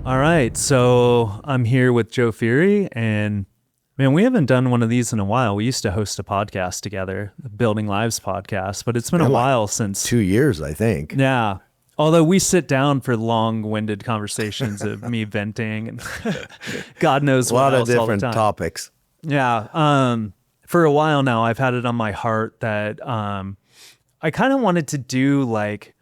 All right, so I'm here with Joe Furey, and man, we haven't done one of these in a while. We used to host a podcast together, the Building Lives podcast, but it's been a while since 2 years, I think. Yeah. Although we sit down for long-winded conversations of me venting and God knows A what lot of else all the different time. topics. Yeah. For a while now, I've had it on my heart that I kind of wanted to do like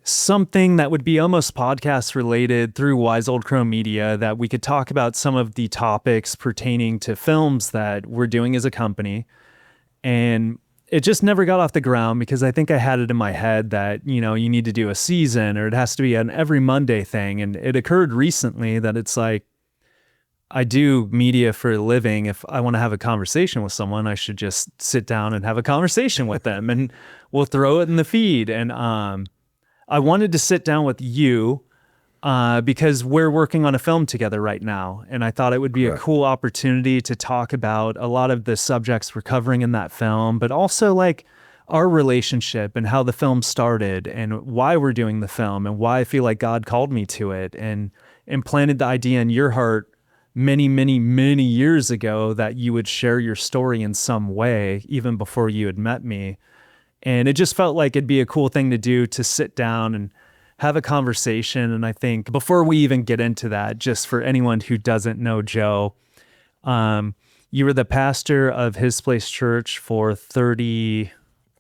something that would be almost podcast related through Wise Old Crow Media, that we could talk about some of the topics pertaining to films that we're doing as a company. And it just never got off the ground because I think I had it in my head that, you need to do a season or it has to be an every Monday thing. And it occurred recently that it's like, I do media for a living. If I want to have a conversation with someone, I should just sit down and have a conversation with them and we'll throw it in the feed. And I wanted to sit down with you because we're working on a film together right now. And I thought it would be a cool opportunity to talk about a lot of the subjects we're covering in that film, but also like our relationship and how the film started and why we're doing the film and why I feel like God called me to it and implanted the idea in your heart many, many, many years ago that you would share your story in some way, even before you had met me. And it just felt like it'd be a cool thing to do, to sit down and have a conversation. And I think before we even get into that, just for anyone who doesn't know Joe, you were the pastor of His Place Church for 30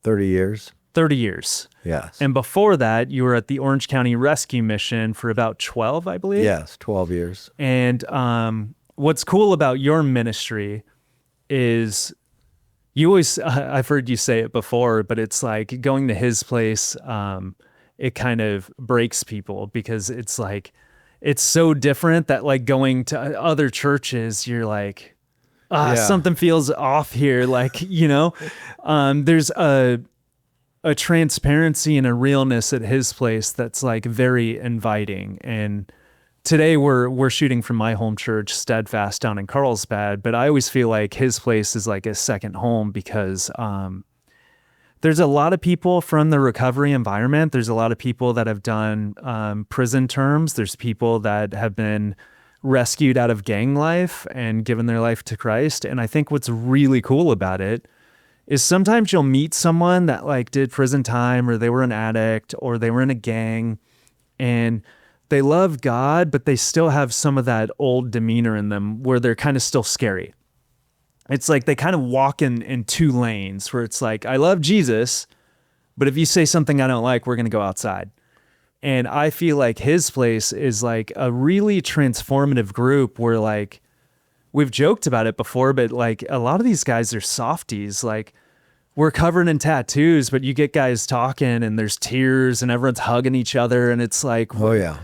years. 30 years. Yes. And before that, you were at the Orange County Rescue Mission for about 12, I believe. Yes, 12 years. And what's cool about your ministry is you always, I've heard you say it before, but it's like going to His place, it kind of breaks people because it's like, it's so different that like going to other churches, you're like, something feels off here. Like, there's a transparency and a realness at His place that's like very inviting. And today we're shooting from my home church, Steadfast, down in Carlsbad, but I always feel like His place is like a second home because there's a lot of people from the recovery environment. There's a lot of people that have done prison terms. There's people that have been rescued out of gang life and given their life to Christ. And I think what's really cool about it is sometimes you'll meet someone that like did prison time or they were an addict or they were in a gang and they love God, but they still have some of that old demeanor in them where they're kind of still scary. It's like they kind of walk in two lanes where it's like, I love Jesus, but if you say something I don't like, we're going to go outside. And I feel like His place is like a really transformative group where like, we've joked about it before, but like a lot of these guys are softies. Like we're covered in tattoos, but you get guys talking and there's tears and everyone's hugging each other. And it's like, oh yeah,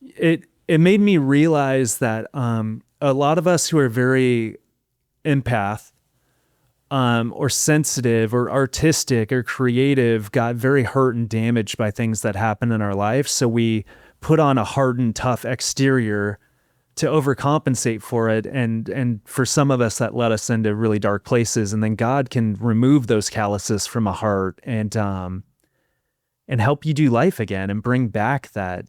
it made me realize that a lot of us who are very empath or sensitive or artistic or creative got very hurt and damaged by things that happen in our life. So we put on a hardened, tough exterior to overcompensate for it. And for some of us, that led us into really dark places. And then God can remove those calluses from a heart and help you do life again and bring back that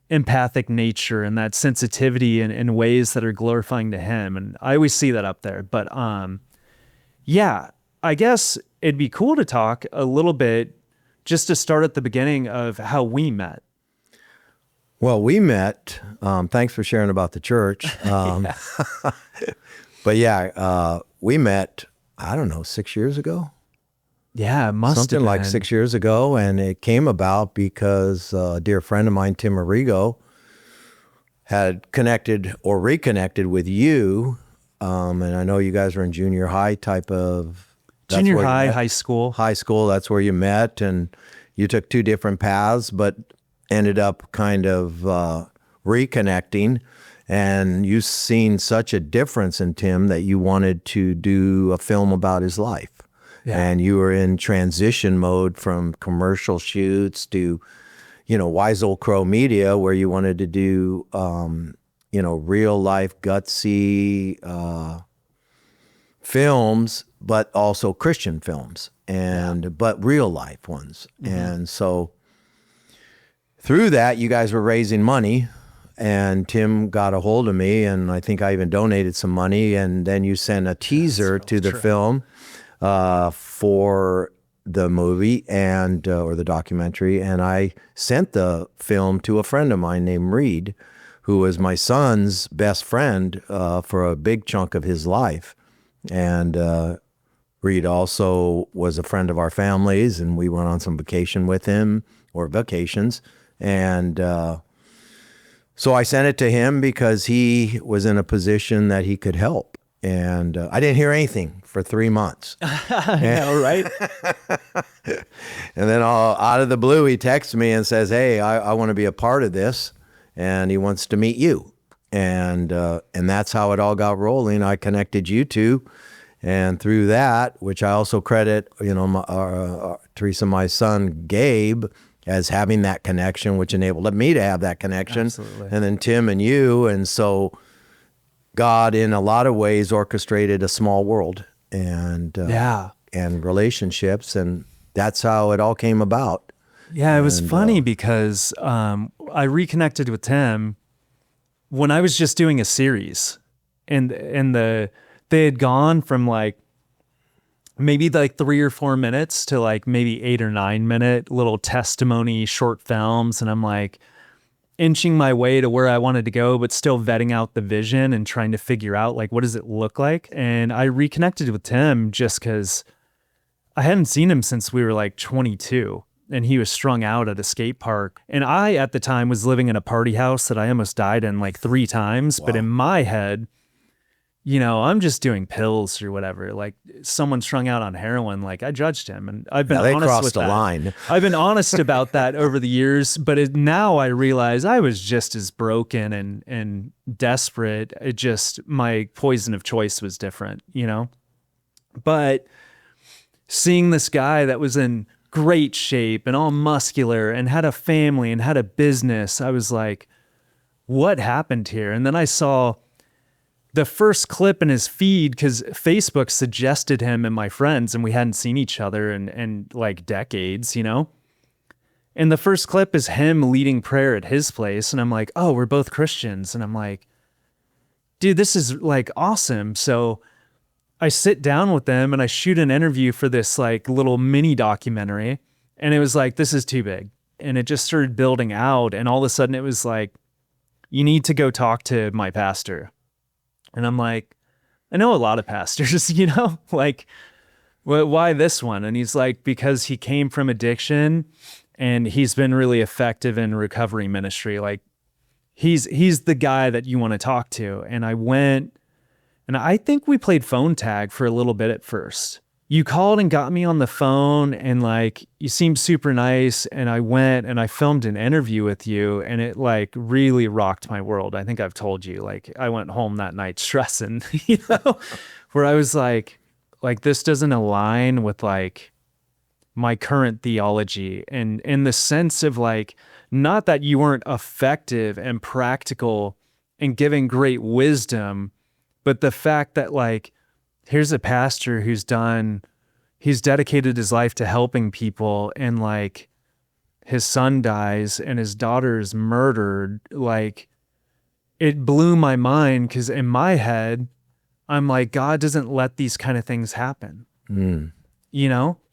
empathic nature and that sensitivity in ways that are glorifying to Him. And I always see that up there. But I guess it'd be cool to talk a little bit just to start at the beginning of how we met. Well, we met, thanks for sharing about the church. But we met, I don't know, 6 years ago? Yeah, it must have been. Something like 6 years ago. And it came about because a dear friend of mine, Tim Arrigo, had connected or reconnected with you. And I know you guys were in junior high type of... Junior high, high school. High school, that's where you met. And you took two different paths, but ended up kind of reconnecting, and you've seen such a difference in Tim that you wanted to do a film about his life. Yeah. And you were in transition mode from commercial shoots to, Wise Old Crow Media, where you wanted to do, real life gutsy films, but also Christian films but real life ones. Mm-hmm. And so through that, you guys were raising money and Tim got a hold of me, and I think I even donated some money, and then you sent a teaser to the film for the movie and or the documentary, and I sent the film to a friend of mine named Reed, who was my son's best friend for a big chunk of his life. And Reed also was a friend of our family's, and we went on some vacations. And so I sent it to him because he was in a position that he could help. And I didn't hear anything for 3 months. Yeah, right. And then out of the blue, he texts me and says, hey, I want to be a part of this. And he wants to meet you. And that's how it all got rolling. I connected you two. And through that, which I also credit, Teresa, my son, Gabe, as having that connection, which enabled me to have that connection. Absolutely. And then Tim and you. And so God, in a lot of ways, orchestrated a small world and relationships. And that's how it all came about. Yeah, it was funny because I reconnected with Tim when I was just doing a series, and they had gone from like maybe like 3 or 4 minutes to like maybe 8 or 9 minute little testimony short films, and I'm like inching my way to where I wanted to go, but still vetting out the vision and trying to figure out like what does it look like. And I reconnected with Tim just because I hadn't seen him since we were like 22. And he was strung out at a skate park. And I, at the time, was living in a party house that I almost died in like 3 times. Wow. But in my head, I'm just doing pills or whatever. Like someone strung out on heroin, like I judged him. And I've been honest with that. They crossed a line. I've been honest about that over the years. But now I realize I was just as broken and desperate. It just, my poison of choice was different, But seeing this guy that was in great shape and all muscular and had a family and had a business, I was like, what happened here? And then I saw the first clip in his feed because Facebook suggested him and my friends, and we hadn't seen each other in like decades, And the first clip is him leading prayer at his place. And I'm like, oh, we're both Christians. And I'm like, dude, this is like awesome. So I sit down with them and I shoot an interview for this like little mini documentary, and it was like, this is too big. And it just started building out. And all of a sudden it was like, you need to go talk to my pastor. And I'm like, I know a lot of pastors, like, why this one? And he's like, because he came from addiction and he's been really effective in recovery ministry. Like he's the guy that you want to talk to. And I went, and I think we played phone tag for a little bit at first. You called and got me on the phone, and like, you seemed super nice. And I went and I filmed an interview with you, and it like really rocked my world. I think I've told you, like, I went home that night stressing, where I was like, this doesn't align with like my current theology. And in the sense of like, not that you weren't effective and practical and giving great wisdom, but the fact that like, here's a pastor he's dedicated his life to helping people, and like his son dies and his daughter's murdered. Like it blew my mind because in my head, I'm like, God doesn't let these kind of things happen, And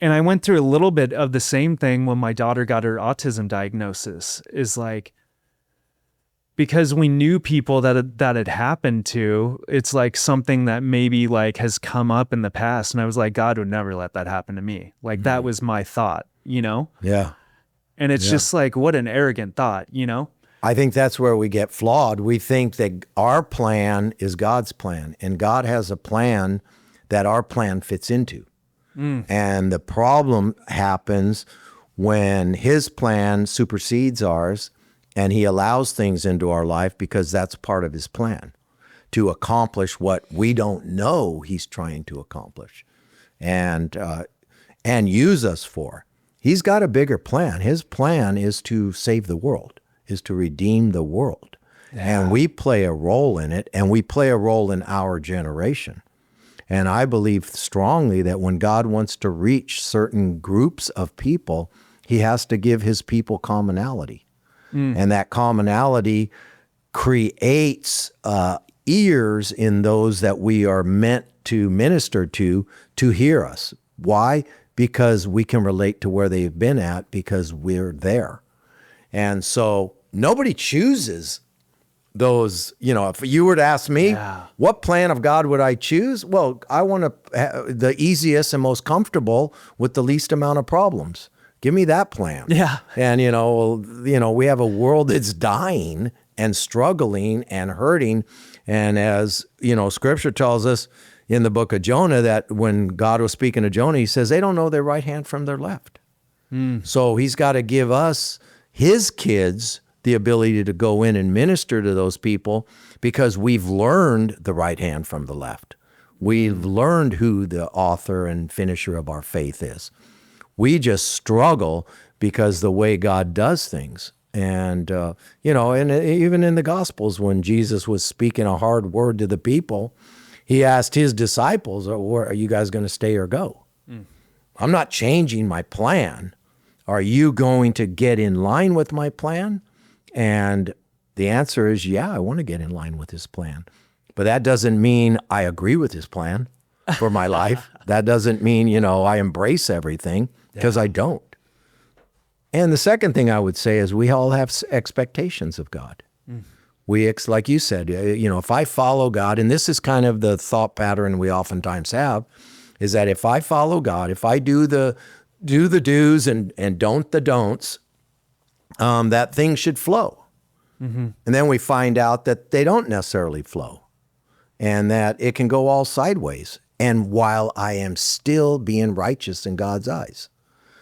I went through a little bit of the same thing when my daughter got her autism diagnosis, is like, because we knew people that had happened to, it's like something that maybe like has come up in the past. And I was like, God would never let that happen to me. Like that was my thought, Yeah. And it's just like, what an arrogant thought, I think that's where we get flawed. We think that our plan is God's plan, and God has a plan that our plan fits into. And the problem happens when his plan supersedes ours, and he allows things into our life because that's part of his plan to accomplish what we don't know he's trying to accomplish and use us for. He's got a bigger plan. His plan is to save the world, is to redeem the world. Yeah. And we play a role in it, and we play a role in our generation. And I believe strongly that when God wants to reach certain groups of people, he has to give his people commonality. And that commonality creates ears in those that we are meant to minister to hear us. Why? Because we can relate to where they've been at because we're there. And so nobody chooses those, if you were to ask me, what plan of God would I choose? Well, I want the easiest and most comfortable with the least amount of problems. Give me that plan. Yeah. And, we have a world that's dying and struggling and hurting. And as, Scripture tells us in the book of Jonah that when God was speaking to Jonah, he says, they don't know their right hand from their left. So he's got to give us, his kids, the ability to go in and minister to those people because we've learned the right hand from the left. We've learned who the author and finisher of our faith is. We just struggle because the way God does things. And, and even in the Gospels, when Jesus was speaking a hard word to the people, he asked his disciples, are you guys going to stay or go? I'm not changing my plan. Are you going to get in line with my plan? And the answer is, yeah, I want to get in line with his plan. But that doesn't mean I agree with his plan for my life. That doesn't mean, I embrace everything, because I don't. And the second thing I would say is we all have expectations of God. Like you said, if I follow God, and this is kind of the thought pattern we oftentimes have, is that if I follow God, if I do the do's and don't the don'ts, that things should flow. And then we find out that they don't necessarily flow and that it can go all sideways. And while I am still being righteous in God's eyes.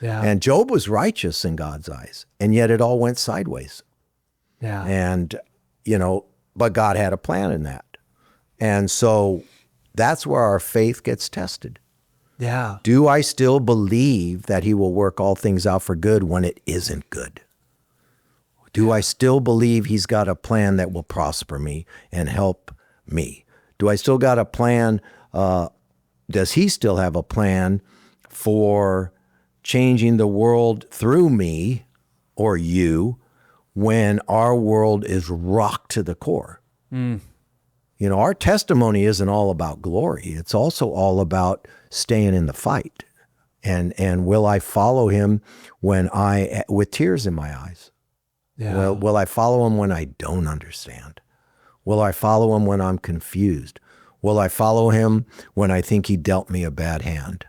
Yeah. And Job was righteous in God's eyes, and yet it all went sideways. Yeah. And, but God had a plan in that. And so that's where our faith gets tested. Yeah. Do I still believe that he will work all things out for good when it isn't good? Do I still believe he's got a plan that will prosper me and help me? Do I still got a plan? Does he still have a plan for changing the world through me or you when our world is rocked to the core? Our testimony isn't all about glory. It's also all about staying in the fight. And will I follow him with tears in my eyes? Yeah. Will I follow him when I don't understand? Will I follow him when I'm confused? Will I follow him when I think he dealt me a bad hand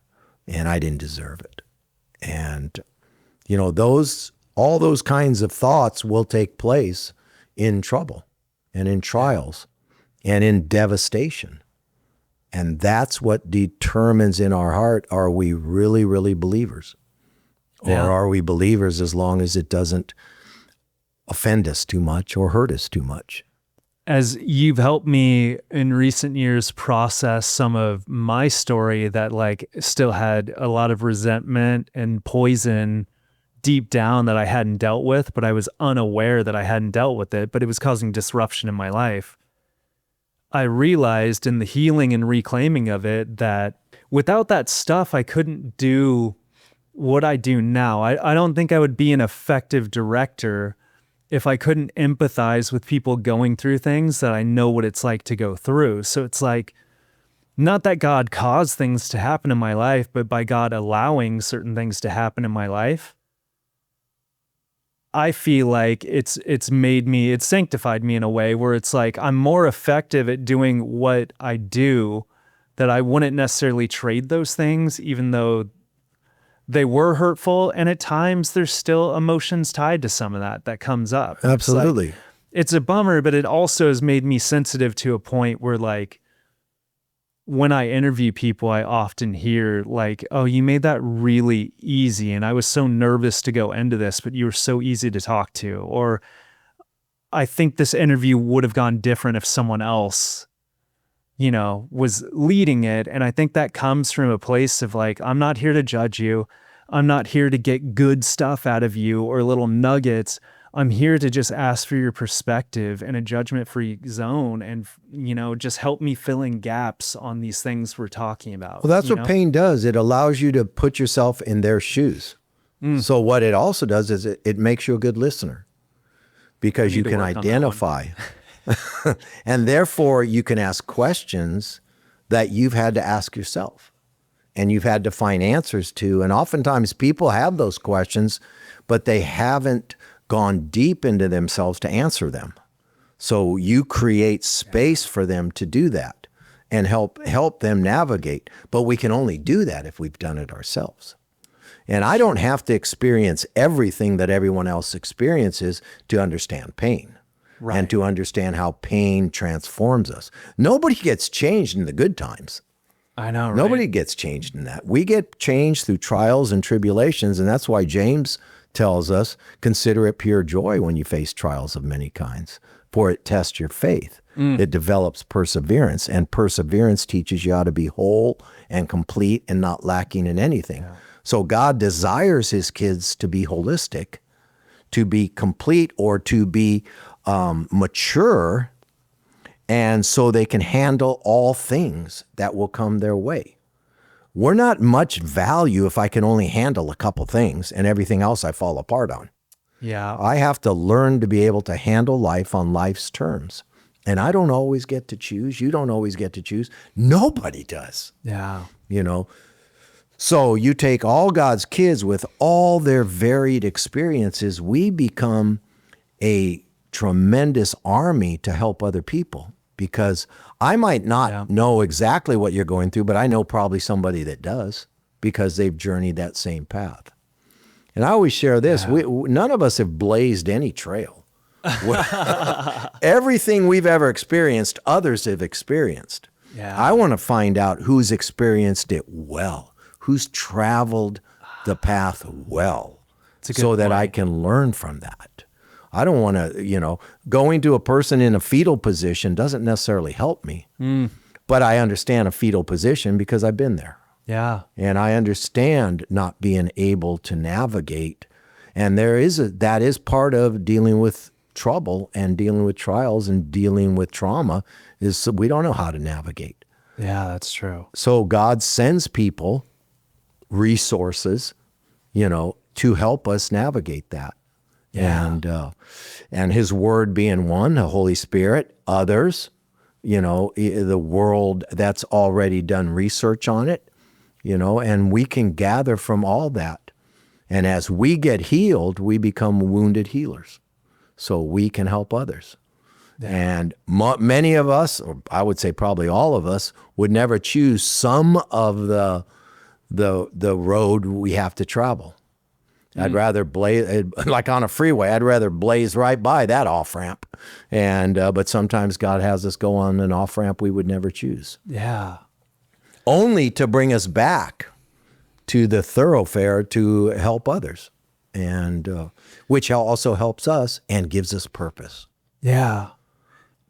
and I didn't deserve it? And, all those kinds of thoughts will take place in trouble and in trials and in devastation. And that's what determines in our heart, are we really, really believers? Or are we believers as long as it doesn't offend us too much or hurt us too much? As you've helped me in recent years process some of my story that still had a lot of resentment and poison deep down that I hadn't dealt with, but I was unaware that I hadn't dealt with it, but it was causing disruption in my life. I realized in the healing and reclaiming of it that without that stuff, I couldn't do what I do now. I don't think I would be an effective director if I couldn't empathize with people going through things that I know what it's like to go through. So it's not that God caused things to happen in my life, but by God allowing certain things to happen in my life, I feel like it's sanctified me in a way where it's I'm more effective at doing what I do, that I wouldn't necessarily trade those things, even though they were hurtful. And at times there's still emotions tied to some of that comes up. Absolutely. It's a bummer, but it also has made me sensitive to a point where when I interview people, I often hear oh, you made that really easy. And I was so nervous to go into this, but you were so easy to talk to. Or I think this interview would have gone different if someone else, was leading it. And I think that comes from a place of I'm not here to judge you. I'm not here to get good stuff out of you or little nuggets. I'm here to just ask for your perspective in a judgment-free zone and, just help me fill in gaps on these things we're talking about. Well, that's what pain does. It allows you to put yourself in their shoes. So what it also does is it makes you a good listener because you can identify And therefore, you can ask questions that you've had to ask yourself and you've had to find answers to. And oftentimes people have those questions, but they haven't gone deep into themselves to answer them. So you create space for them to do that and help them navigate. But we can only do that if we've done it ourselves. And I don't have to experience everything that everyone else experiences to understand pain. Right. And to understand how pain transforms us. Nobody gets changed in the good times. I know, right? Nobody gets changed in that. We get changed through trials and tribulations, and that's why James tells us, consider it pure joy when you face trials of many kinds, for it tests your faith. It develops perseverance, and perseverance teaches you how to be whole and complete and not lacking in anything. Yeah. So God desires his kids to be holistic, to be complete, or to be mature, and so they can handle all things that will come their way. We're not much value if I can only handle a couple things and everything else I fall apart on. Yeah. I have to learn to be able to handle life on life's terms. And I don't always get to choose. You don't always get to choose. Nobody does. Yeah. You know? So you take all God's kids with all their varied experiences, we become a tremendous army to help other people, because I might not know exactly what you're going through, but I know probably somebody that does, because they've journeyed that same path. And I always share this. None of us have blazed any trail. Everything we've ever experienced, others have experienced. Yeah. I want to find out who's experienced it well, who's traveled the path well, so that I can learn from that. I don't want to, going to a person in a fetal position doesn't necessarily help me, but I understand a fetal position because I've been there. Yeah. And I understand not being able to navigate. And that is part of dealing with trouble and dealing with trials and dealing with trauma, is we don't know how to navigate. Yeah, that's true. So God sends people, resources, to help us navigate that. Yeah. And his word being one, the Holy Spirit, others, the world that's already done research on it, and we can gather from all that. And as we get healed, we become wounded healers. So we can help others. Yeah. And many of us, or I would say probably all of us, would never choose some of the road we have to travel. I'd rather blaze, like on a freeway, I'd rather blaze right by that off-ramp. But sometimes God has us go on an off-ramp we would never choose. Yeah. Only to bring us back to the thoroughfare to help others, and which also helps us and gives us purpose. Yeah.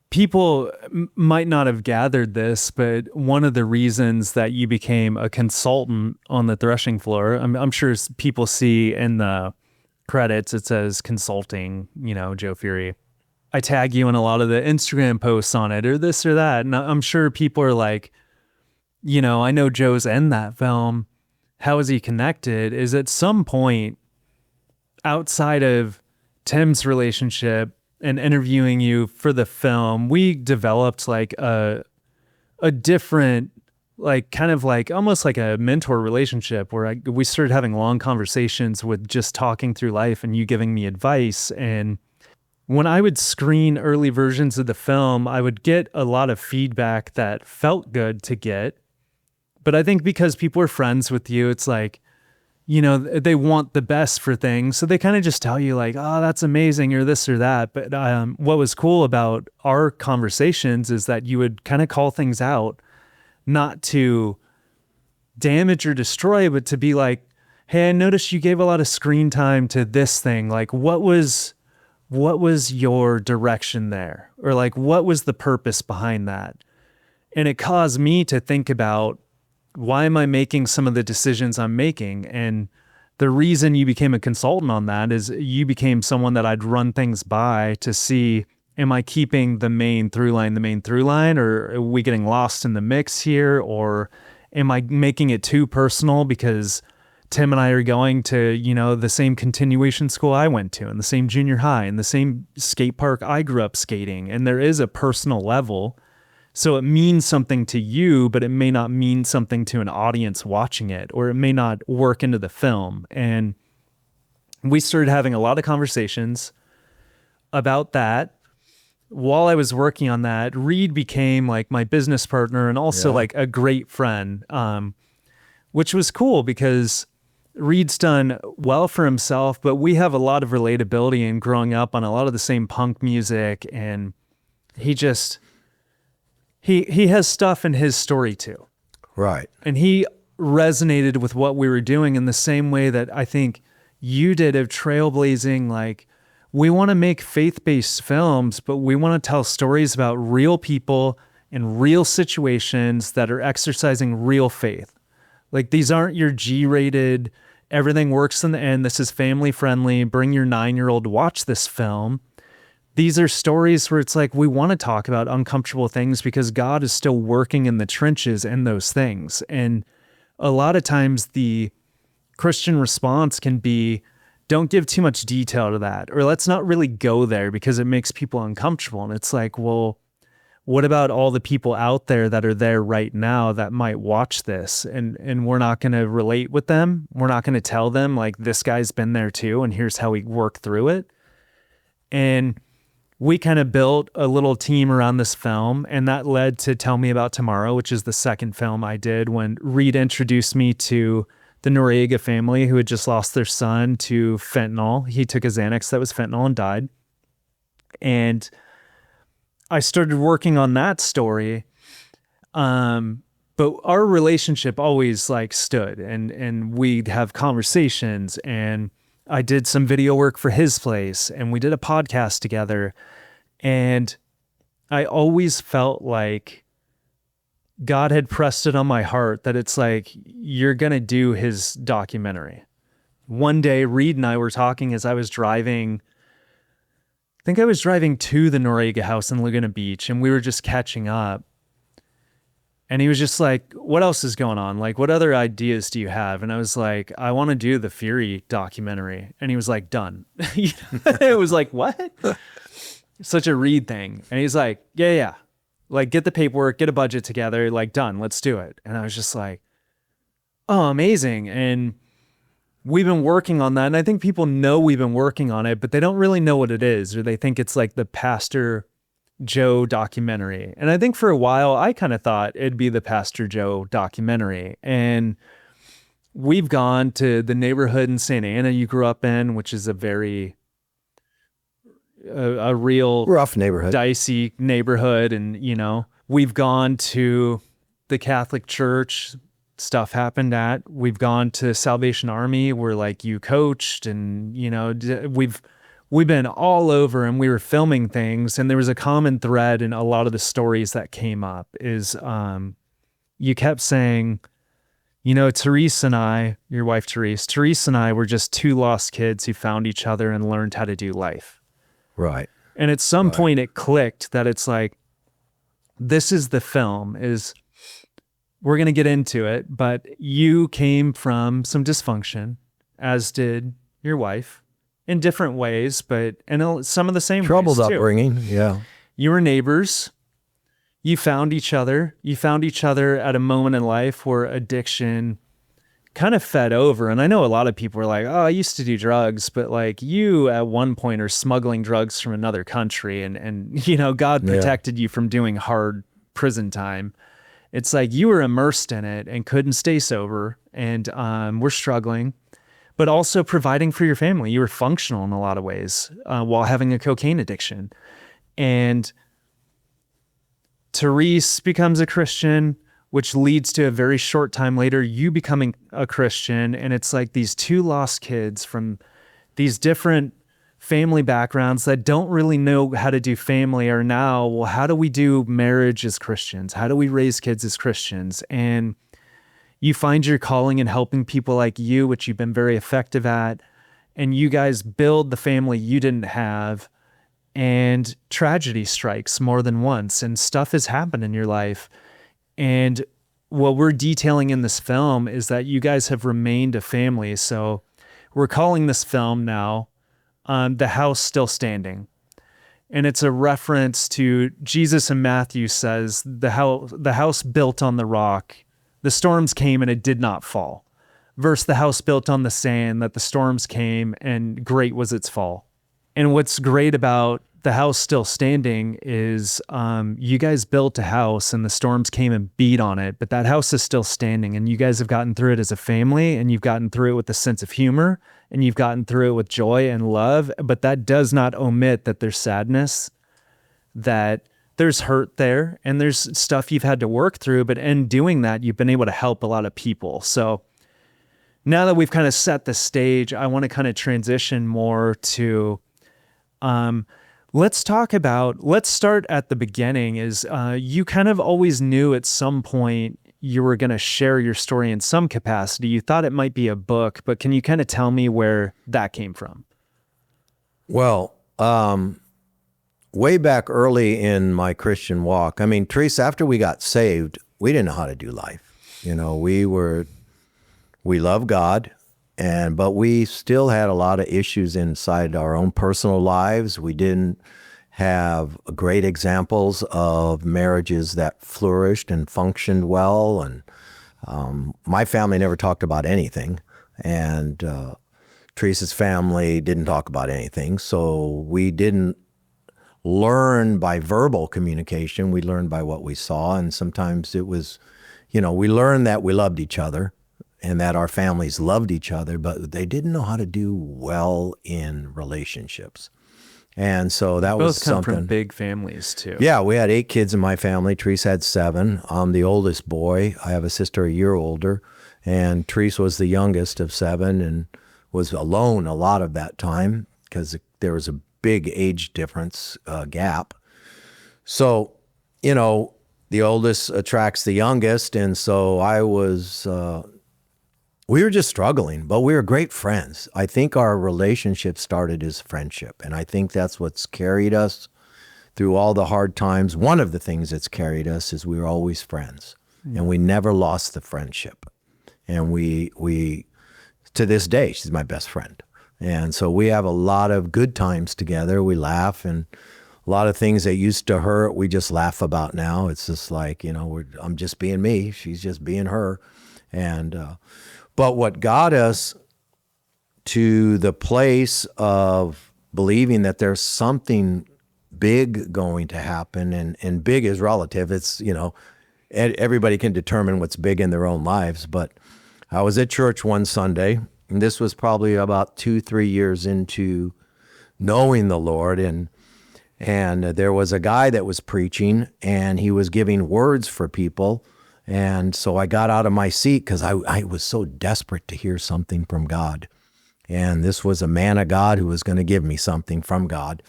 People might not have gathered this, but one of the reasons that you became a consultant on the threshing floor, I'm sure people see in the credits, it says consulting, Joe Furey. I tag you in a lot of the Instagram posts on it, or this or that. And I'm sure people are like, I know Joe's in that film. How is he connected? Is at some point outside of Tim's relationship and interviewing you for the film, we developed like a different, like kind of like almost like a mentor relationship where we started having long conversations with just talking through life and you giving me advice. And when I would screen early versions of the film, I would get a lot of feedback that felt good to get. But I think because people are friends with you, it's like, they want the best for things. So they kind of just tell you like, oh, that's amazing, or this or that. But what was cool about our conversations is that you would kind of call things out, not to damage or destroy, but to be like, hey, I noticed you gave a lot of screen time to this thing. Like, what was your direction there? Or like, what was the purpose behind that? And it caused me to think about, why am I making some of the decisions I'm making? And the reason you became a consultant on that is you became someone that I'd run things by to see, am I keeping the main through line, or are we getting lost in the mix here? Or am I making it too personal? Because Tim and I are going to, the same continuation school I went to and the same junior high and the same skate park I grew up skating. And there is a personal level. So it means something to you, but it may not mean something to an audience watching it, or it may not work into the film. And we started having a lot of conversations about that. While I was working on that, Reed became like my business partner and also like a great friend, which was cool because Reed's done well for himself, but we have a lot of relatability in growing up on a lot of the same punk music. And he has stuff in his story too. Right. And he resonated with what we were doing in the same way that I think you did of trailblazing. Like, we want to make faith-based films, but we want to tell stories about real people in real situations that are exercising real faith. Like, these aren't your G-rated, everything works in the end, this is family friendly, bring your 9-year-old to watch this film. These are stories where it's like, we want to talk about uncomfortable things because God is still working in the trenches in those things. And a lot of times the Christian response can be, don't give too much detail to that, or let's not really go there because it makes people uncomfortable. And it's like, well, what about all the people out there that are there right now that might watch this and we're not going to relate with them? We're not going to tell them like, this guy's been there too, and here's how we work through it. And we kind of built a little team around this film, and that led to Tell Me About Tomorrow, which is the second film I did when Reed introduced me to the Noriega family who had just lost their son to fentanyl. He took a Xanax that was fentanyl and died. And I started working on that story. But our relationship always like stood, and we'd have conversations, and I did some video work for his place, and we did a podcast together. And I always felt like God had pressed it on my heart that it's like, you're going to do his documentary. One day, Reed and I were talking as I was driving. I think I was driving to the Noriega house in Laguna Beach, and we were just catching up. And he was just like, what else is going on? Like, what other ideas do you have? And I was like, I want to do the Furey documentary. And he was like, done. It was like, what? Such a Reed thing. And he's like, yeah. Like, get the paperwork, get a budget together, like, done, let's do it. And I was just like, oh, amazing. And we've been working on that. And I think people know we've been working on it, but they don't really know what it is, or they think it's like the Pastor Joe documentary. And I think for a while, I kind of thought it'd be the Pastor Joe documentary. And we've gone to the neighborhood in Santa Ana you grew up in, which is a very a real rough neighborhood, dicey neighborhood. And, we've gone to the Catholic Church, stuff happened at. We've gone to Salvation Army where like you coached, and, we've been all over, and we were filming things. And there was a common thread in a lot of the stories that came up is, you kept saying, Therese and I, your wife, Therese and I were just two lost kids who found each other and learned how to do life. Right. And at some point it clicked that it's like, this is the film, is we're going to get into it, but you came from some dysfunction, as did your wife, in different ways, but in some of the same troubled ways too. Upbringing. Yeah. You were neighbors. You found each other. You found each other at a moment in life where addiction kind of fed over. And I know a lot of people are like, oh, I used to do drugs, but like you at one point are smuggling drugs from another country, and God protected you from doing hard prison time. It's like you were immersed in it and couldn't stay sober, and we're struggling, but also providing for your family. You were functional in a lot of ways while having a cocaine addiction. And Therese becomes a Christian, which leads to a very short time later, you becoming a Christian. And it's like these two lost kids from these different family backgrounds that don't really know how to do family are now, well, how do we do marriage as Christians? How do we raise kids as Christians? And you find your calling in helping people like you, which you've been very effective at. And you guys build the family you didn't have. And tragedy strikes more than once, and stuff has happened in your life. And what we're detailing in this film is that you guys have remained a family. So we're calling this film now The House Still Standing. And it's a reference to Jesus in Matthew says, the house built on the rock, the storms came and it did not fall. Versus the house built on the sand, that the storms came and great was its fall. And what's great about The House Still Standing is you guys built a house and the storms came and beat on it, but that house is still standing, and you guys have gotten through it as a family, and you've gotten through it with a sense of humor, and you've gotten through it with joy and love. But that does not omit that there's sadness, that there's hurt there, and there's stuff you've had to work through. But in doing that, you've been able to help a lot of people. So now that we've kind of set the stage, I want to kind of transition more to let's start at the beginning. Is you kind of always knew at some point you were going to share your story in some capacity. You thought it might be a book, but can you kind of tell me where that came from? Well, way back early in my Christian walk, I mean, Teresa, after we got saved, we didn't know how to do life. You know, we love God, but we still had a lot of issues inside our own personal lives. We didn't have great examples of marriages that flourished and functioned well. And my family never talked about anything. And Teresa's family didn't talk about anything. So we didn't learn by verbal communication. We learned by what we saw. And sometimes it was, we learned that we loved each other and that our families loved each other, but they didn't know how to do well in relationships. And so that was something. Both come from big families too. Yeah, we had 8 kids in my family. Teresa had 7. I'm the oldest boy. I have a sister a year older, and Teresa was the youngest of 7 and was alone a lot of that time because there was a big age difference gap. So, the oldest attracts the youngest, and so we were just struggling, but we were great friends. I think our relationship started as friendship, and I think that's what's carried us through all the hard times. One of the things that's carried us is we were always friends, and we never lost the friendship. And we to this day, she's my best friend. And so we have a lot of good times together. We laugh, and a lot of things that used to hurt, we just laugh about now. It's just like, I'm just being me. She's just being her. And but what got us to the place of believing that there's something big going to happen, and big is relative. It's, everybody can determine what's big in their own lives. But I was at church one Sunday, and this was probably about 2-3 years into knowing the Lord, and there was a guy that was preaching, and he was giving words for people. And so I got out of my seat because I was so desperate to hear something from God. And this was a man of God who was going to give me something from God.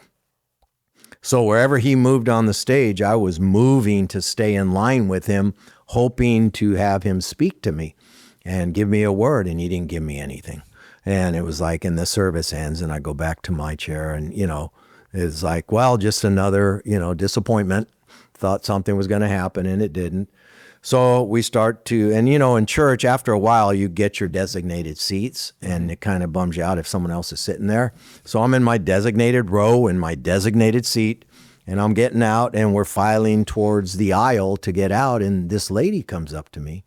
So wherever he moved on the stage, I was moving to stay in line with him, hoping to have him speak to me and give me a word. And he didn't give me anything. And it was like, in the service ends, and I go back to my chair, and, it's like, well, just another, disappointment. Thought something was going to happen, and it didn't. So we start to, and in church, after a while, you get your designated seats, and it kind of bums you out if someone else is sitting there. So I'm in my designated row in my designated seat, and I'm getting out, and we're filing towards the aisle to get out. And this lady comes up to me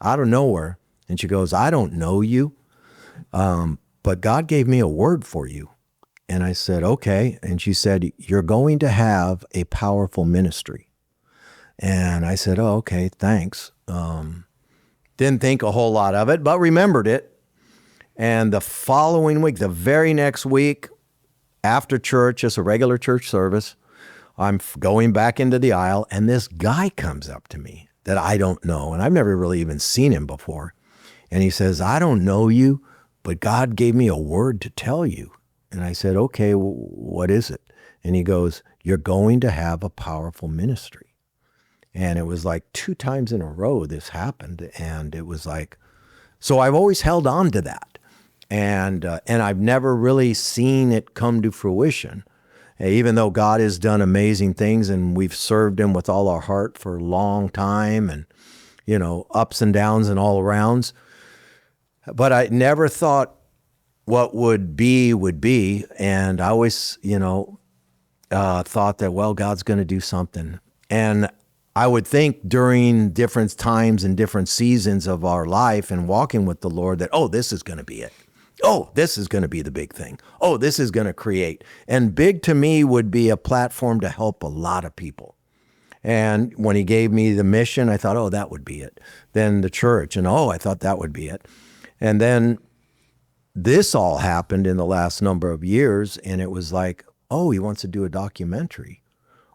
out of nowhere, and she goes, "I don't know you, but God gave me a word for you." And I said, "Okay." And she said, "You're going to have a powerful ministry." And I said, "Oh, okay, thanks." Didn't think a whole lot of it, but remembered it. And the following week, the very next week, after church, just a regular church service, I'm going back into the aisle, and this guy comes up to me that I don't know, and I've never really even seen him before. And he says, "I don't know you, but God gave me a word to tell you." And I said, "Okay, what is it?" And he goes, "You're going to have a powerful ministry." And it was like 2 times in a row this happened. And it was like, so I've always held on to that. And I've never really seen it come to fruition. Even though God has done amazing things, and we've served him with all our heart for a long time. And, ups and downs and all arounds. But I never thought what would be. And I always, thought that, well, God's going to do something. And I would think during different times and different seasons of our life and walking with the Lord that, oh, this is going to be it. Oh, this is going to be the big thing. Oh, this is going to create. And big to me would be a platform to help a lot of people. And when he gave me the mission, I thought, oh, that would be it. Then the church, and I thought that would be it. And then this all happened in the last number of years, and it was like, oh, he wants to do a documentary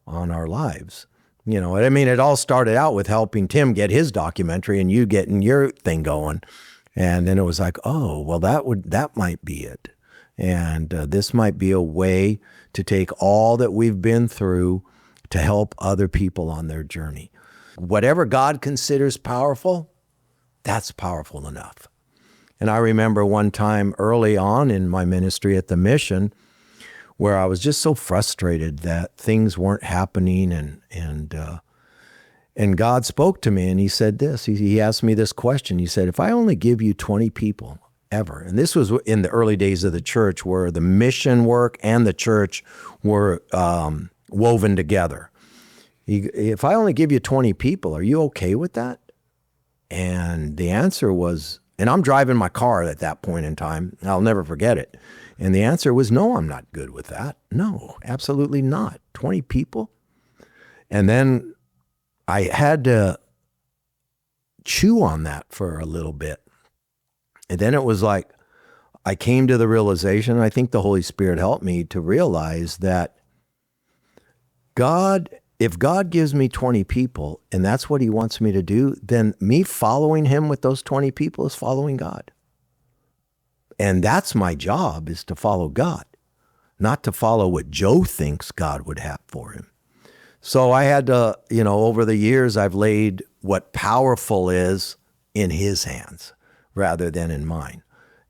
on our lives. It all started out with helping Tim get his documentary and you getting your thing going. And then it was like, oh, well, that might be it. And this might be a way to take all that we've been through to help other people on their journey. Whatever God considers powerful, that's powerful enough. And I remember one time early on in my ministry at the mission where I was just so frustrated that things weren't happening, and God spoke to me and he said this. He asked me this question. He said, if I only give you 20 people ever, and this was in the early days of the church where the mission work and the church were woven together. If I only give you 20 people, are you okay with that? And the answer was, and I'm driving my car at that point in time, I'll never forget it. And the answer was, no, I'm not good with that. No, absolutely not. 20 people? And then I had to chew on that for a little bit. And then it was like, I came to the realization, I think the Holy Spirit helped me to realize that if God gives me 20 people and that's what he wants me to do, then me following him with those 20 people is following God. And that's my job, is to follow God, not to follow what Joe thinks God would have for him. So I had to, over the years, I've laid what powerful is in his hands rather than in mine.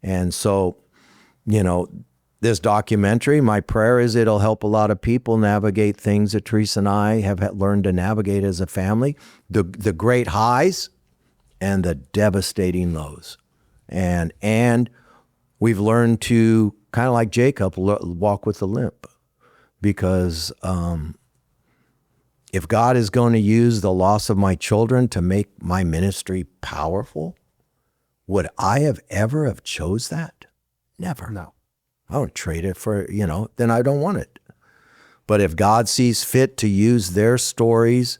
And so, this documentary, my prayer is it'll help a lot of people navigate things that Teresa and I have learned to navigate as a family, the great highs and the devastating lows. And we've learned to, kind of like Jacob, walk with a limp, because if God is going to use the loss of my children to make my ministry powerful, would I have ever have chose that? Never. No. I don't trade it for, then I don't want it. But if God sees fit to use their stories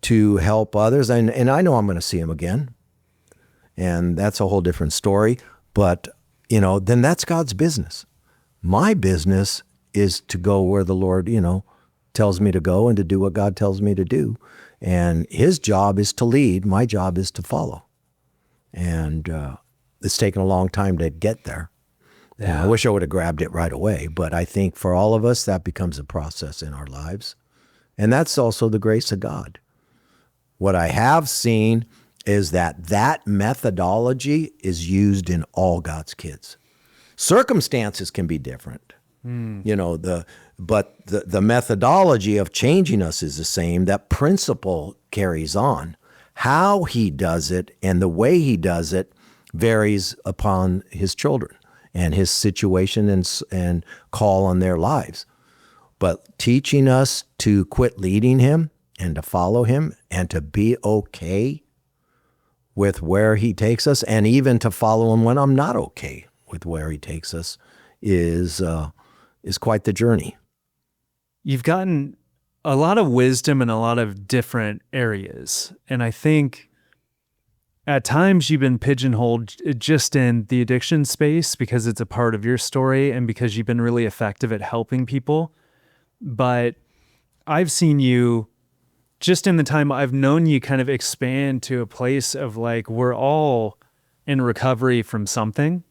to help others, and I know I'm going to see them again, and that's a whole different story, but, then that's God's business. My business is to go where the Lord, tells me to go and to do what God tells me to do. And his job is to lead. My job is to follow. And it's taken a long time to get there. Yeah. I wish I would have grabbed it right away. But I think for all of us, that becomes a process in our lives. And that's also the grace of God. What I have seen is that methodology is used in all God's kids. Circumstances can be different. But the methodology of changing us is the same. That principle carries on. How he does it and the way he does it varies upon his children and his situation and call on their lives. But teaching us to quit leading him and to follow him and to be okay with where he takes us, and even to follow him when I'm not okay with where he takes us, is quite the journey. You've gotten a lot of wisdom in a lot of different areas. And I think at times you've been pigeonholed just in the addiction space because it's a part of your story and because you've been really effective at helping people. But I've seen you, just in the time I've known you, kind of expand to a place of like, we're all in recovery from something.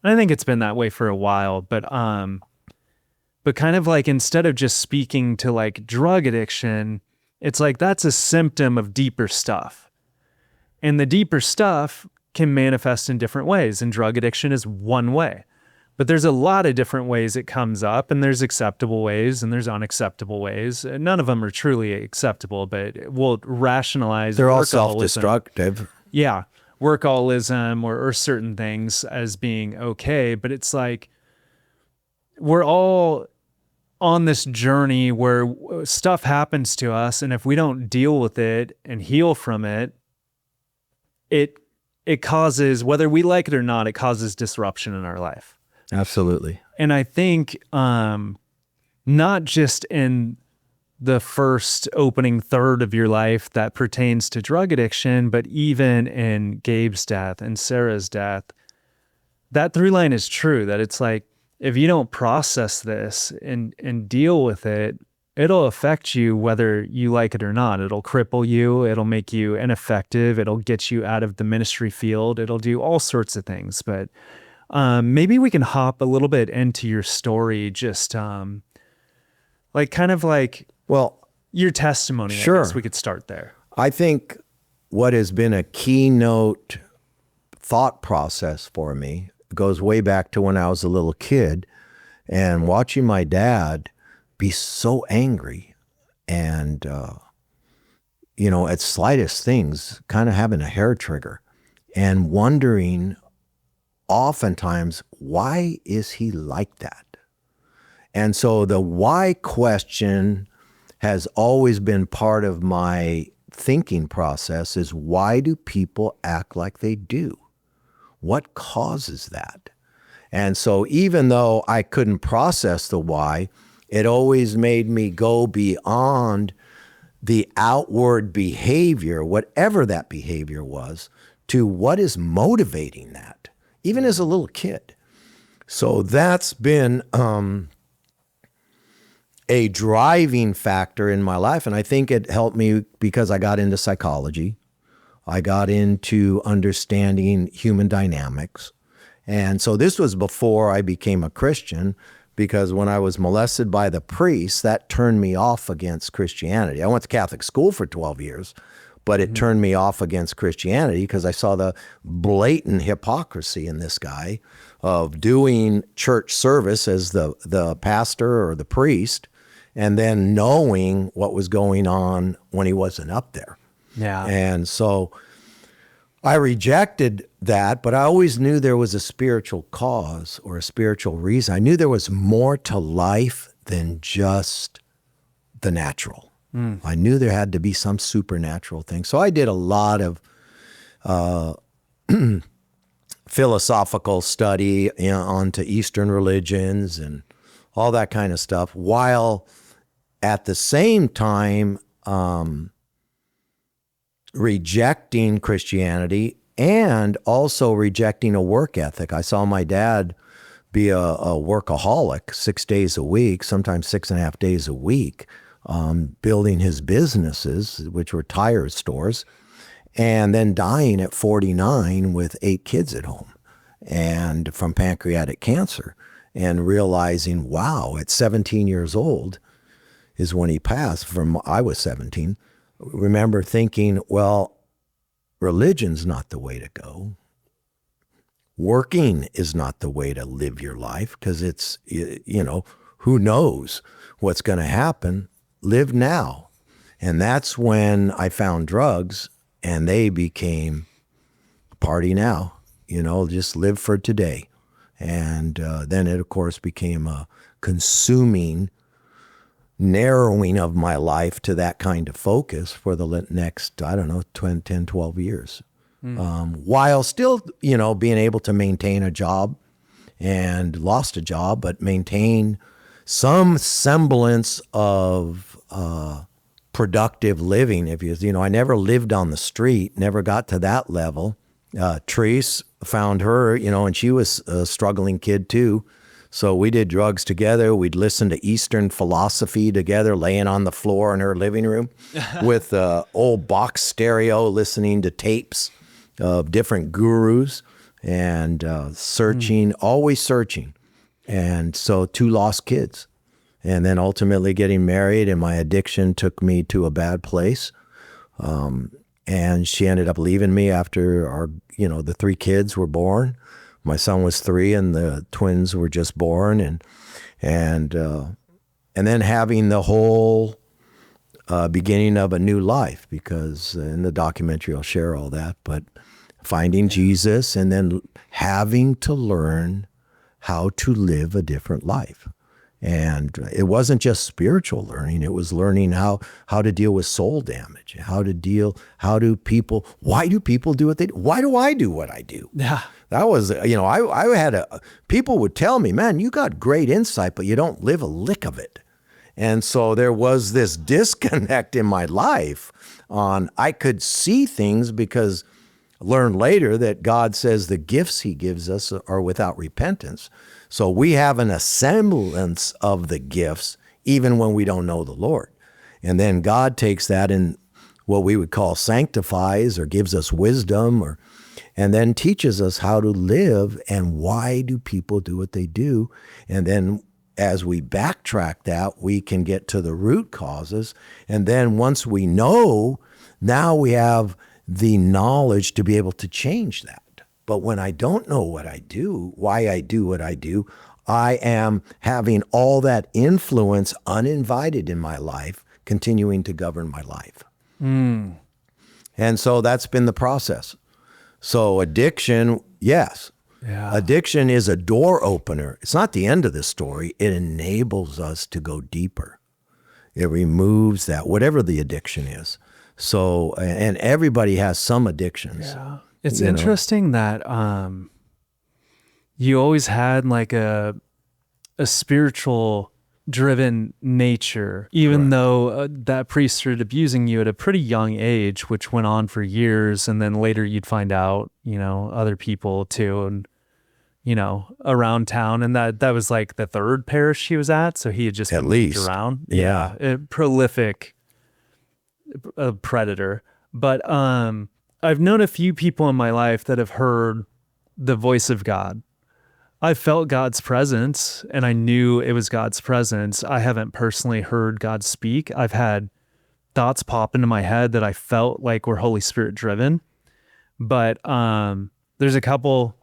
And I think it's been that way for a while, but kind of like, instead of just speaking to like drug addiction, it's like that's a symptom of deeper stuff. And the deeper stuff can manifest in different ways. And drug addiction is one way. But there's a lot of different ways it comes up, and there's acceptable ways and there's unacceptable ways. None of them are truly acceptable, but we'll rationalize They're all workaholism. self-destructive. Yeah, workaholism or certain things as being okay. But it's like we're all on this journey where stuff happens to us, and if we don't deal with it and heal from it, it causes, whether we like it or not, it causes disruption in our life. Absolutely. And I think not just in the first opening third of your life that pertains to drug addiction, but even in Gabe's death and Sarah's death, that through line is true, that it's like, if you don't process this and deal with it, it'll affect you whether you like it or not. It'll cripple you. It'll make you ineffective. It'll get you out of the ministry field. It'll do all sorts of things. But maybe we can hop a little bit into your story, just like kind of like Well, your testimony. sure. I guess we could start there. I think what has been a keynote thought process for me goes way back to when I was a little kid and watching my dad be so angry and, at slightest things, kind of having a hair trigger and wondering oftentimes, why is he like that? And so the why question has always been part of my thinking process, is why do people act like they do? What causes that? And so even though I couldn't process the why, it always made me go beyond the outward behavior, whatever that behavior was, to what is motivating that, even as a little kid. So that's been a driving factor in my life. And I think it helped me because I got into psychology. I got into understanding human dynamics. And so this was before I became a Christian, because when I was molested by the priest, that turned me off against Christianity. I went to Catholic school for 12 years, but it turned me off against Christianity because I saw the blatant hypocrisy in this guy of doing church service as the pastor or the priest, and then knowing what was going on when he wasn't up there. Yeah. And so I rejected that, but I always knew there was a spiritual cause or a spiritual reason. I knew there was more to life than just the natural. I knew there had to be some supernatural thing. So I did a lot of philosophical study onto Eastern religions and all that kind of stuff, while at the same time rejecting Christianity and also rejecting a work ethic. I saw my dad be a workaholic 6 days a week, sometimes 6.5 days a week, building his businesses, which were tire stores, and then dying at 49 with 8 kids at home and from pancreatic cancer, and realizing, wow, at 17 years old is when he passed. I was 17. Remember thinking, well, religion's not the way to go. Working is not the way to live your life, because it's, who knows what's going to happen. Live now. And that's when I found drugs, and they became party now, just live for today. And then it, of course, became a consuming narrowing of my life to that kind of focus for the next, 10, 12 years. While still, being able to maintain a job, and lost a job, but maintain some semblance of productive living. I never lived on the street, never got to that level. Therese found her, and she was a struggling kid too. So we did drugs together. We'd listen to Eastern philosophy together, laying on the floor in her living room with an old box stereo, listening to tapes of different gurus, and searching, always searching. And so 2 lost kids, and then ultimately getting married, and my addiction took me to a bad place. And she ended up leaving me after the 3 kids were born. My son was 3, and the twins were just born, and then having the whole beginning of a new life, because in the documentary I'll share all that, but finding Jesus and then having to learn how to live a different life. And it wasn't just spiritual learning, it was learning how to deal with soul damage, why do people do what they do? Why do I do what I do? Yeah. That was, I had people would tell me, man, you got great insight, but you don't live a lick of it. And so there was this disconnect in my life I could see things because I learned later that God says the gifts he gives us are without repentance. So we have an semblance of the gifts even when we don't know the Lord. And then God takes that and what we would call sanctifies or gives us wisdom and then teaches us how to live and why do people do what they do. And then as we backtrack that, we can get to the root causes. And then once we know, now we have the knowledge to be able to change that. But when I don't know what I do, why I do what I do, I am having all that influence uninvited in my life, continuing to govern my life. Mm. And so that's been the process. So addiction, yes. Yeah. Addiction is a door opener. It's not the end of the story. It enables us to go deeper. It removes that, whatever the addiction is. So, and everybody has some addictions. Yeah. It's interesting that you always had like a spiritual driven nature, even though that priest started abusing you at a pretty young age, which went on for years. And then later you'd find out, other people too, and, around town. And that was like the 3rd parish he was at. So he had just at moved least around. Yeah. A prolific predator. But I've known a few people in my life that have heard the voice of God. I felt God's presence and I knew it was God's presence. I haven't personally heard God speak. I've had thoughts pop into my head that I felt like were Holy Spirit driven. But there's a couple,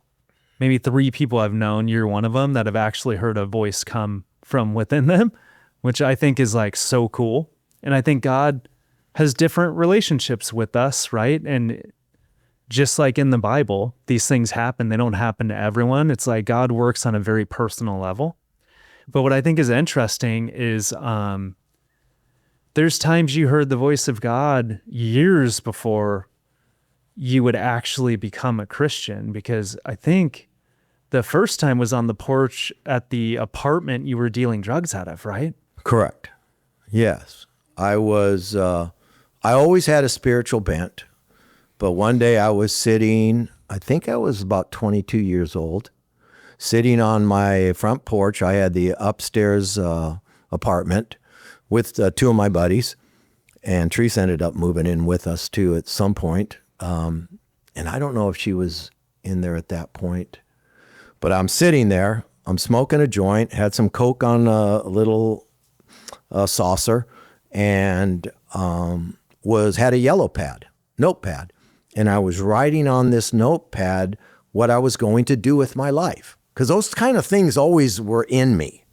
maybe 3 people I've known, you're one of them, that have actually heard a voice come from within them, which I think is like so cool. And I think God has different relationships with us, right? And just like in the Bible, these things happen. They don't happen to everyone. It's like God works on a very personal level. But what I think is interesting is there's times you heard the voice of God years before you would actually become a Christian, because I think the first time was on the porch at the apartment you were dealing drugs out of, right? Correct. Yes. I always had a spiritual bent. But one day I was sitting, I think I was about 22 years old, sitting on my front porch. I had the upstairs apartment with 2 of my buddies, and Teresa ended up moving in with us too at some point. And I don't know if she was in there at that point, but I'm sitting there, I'm smoking a joint, had some Coke on a little saucer, and had a yellow notepad. And I was writing on this notepad what I was going to do with my life, because those kind of things always were in me.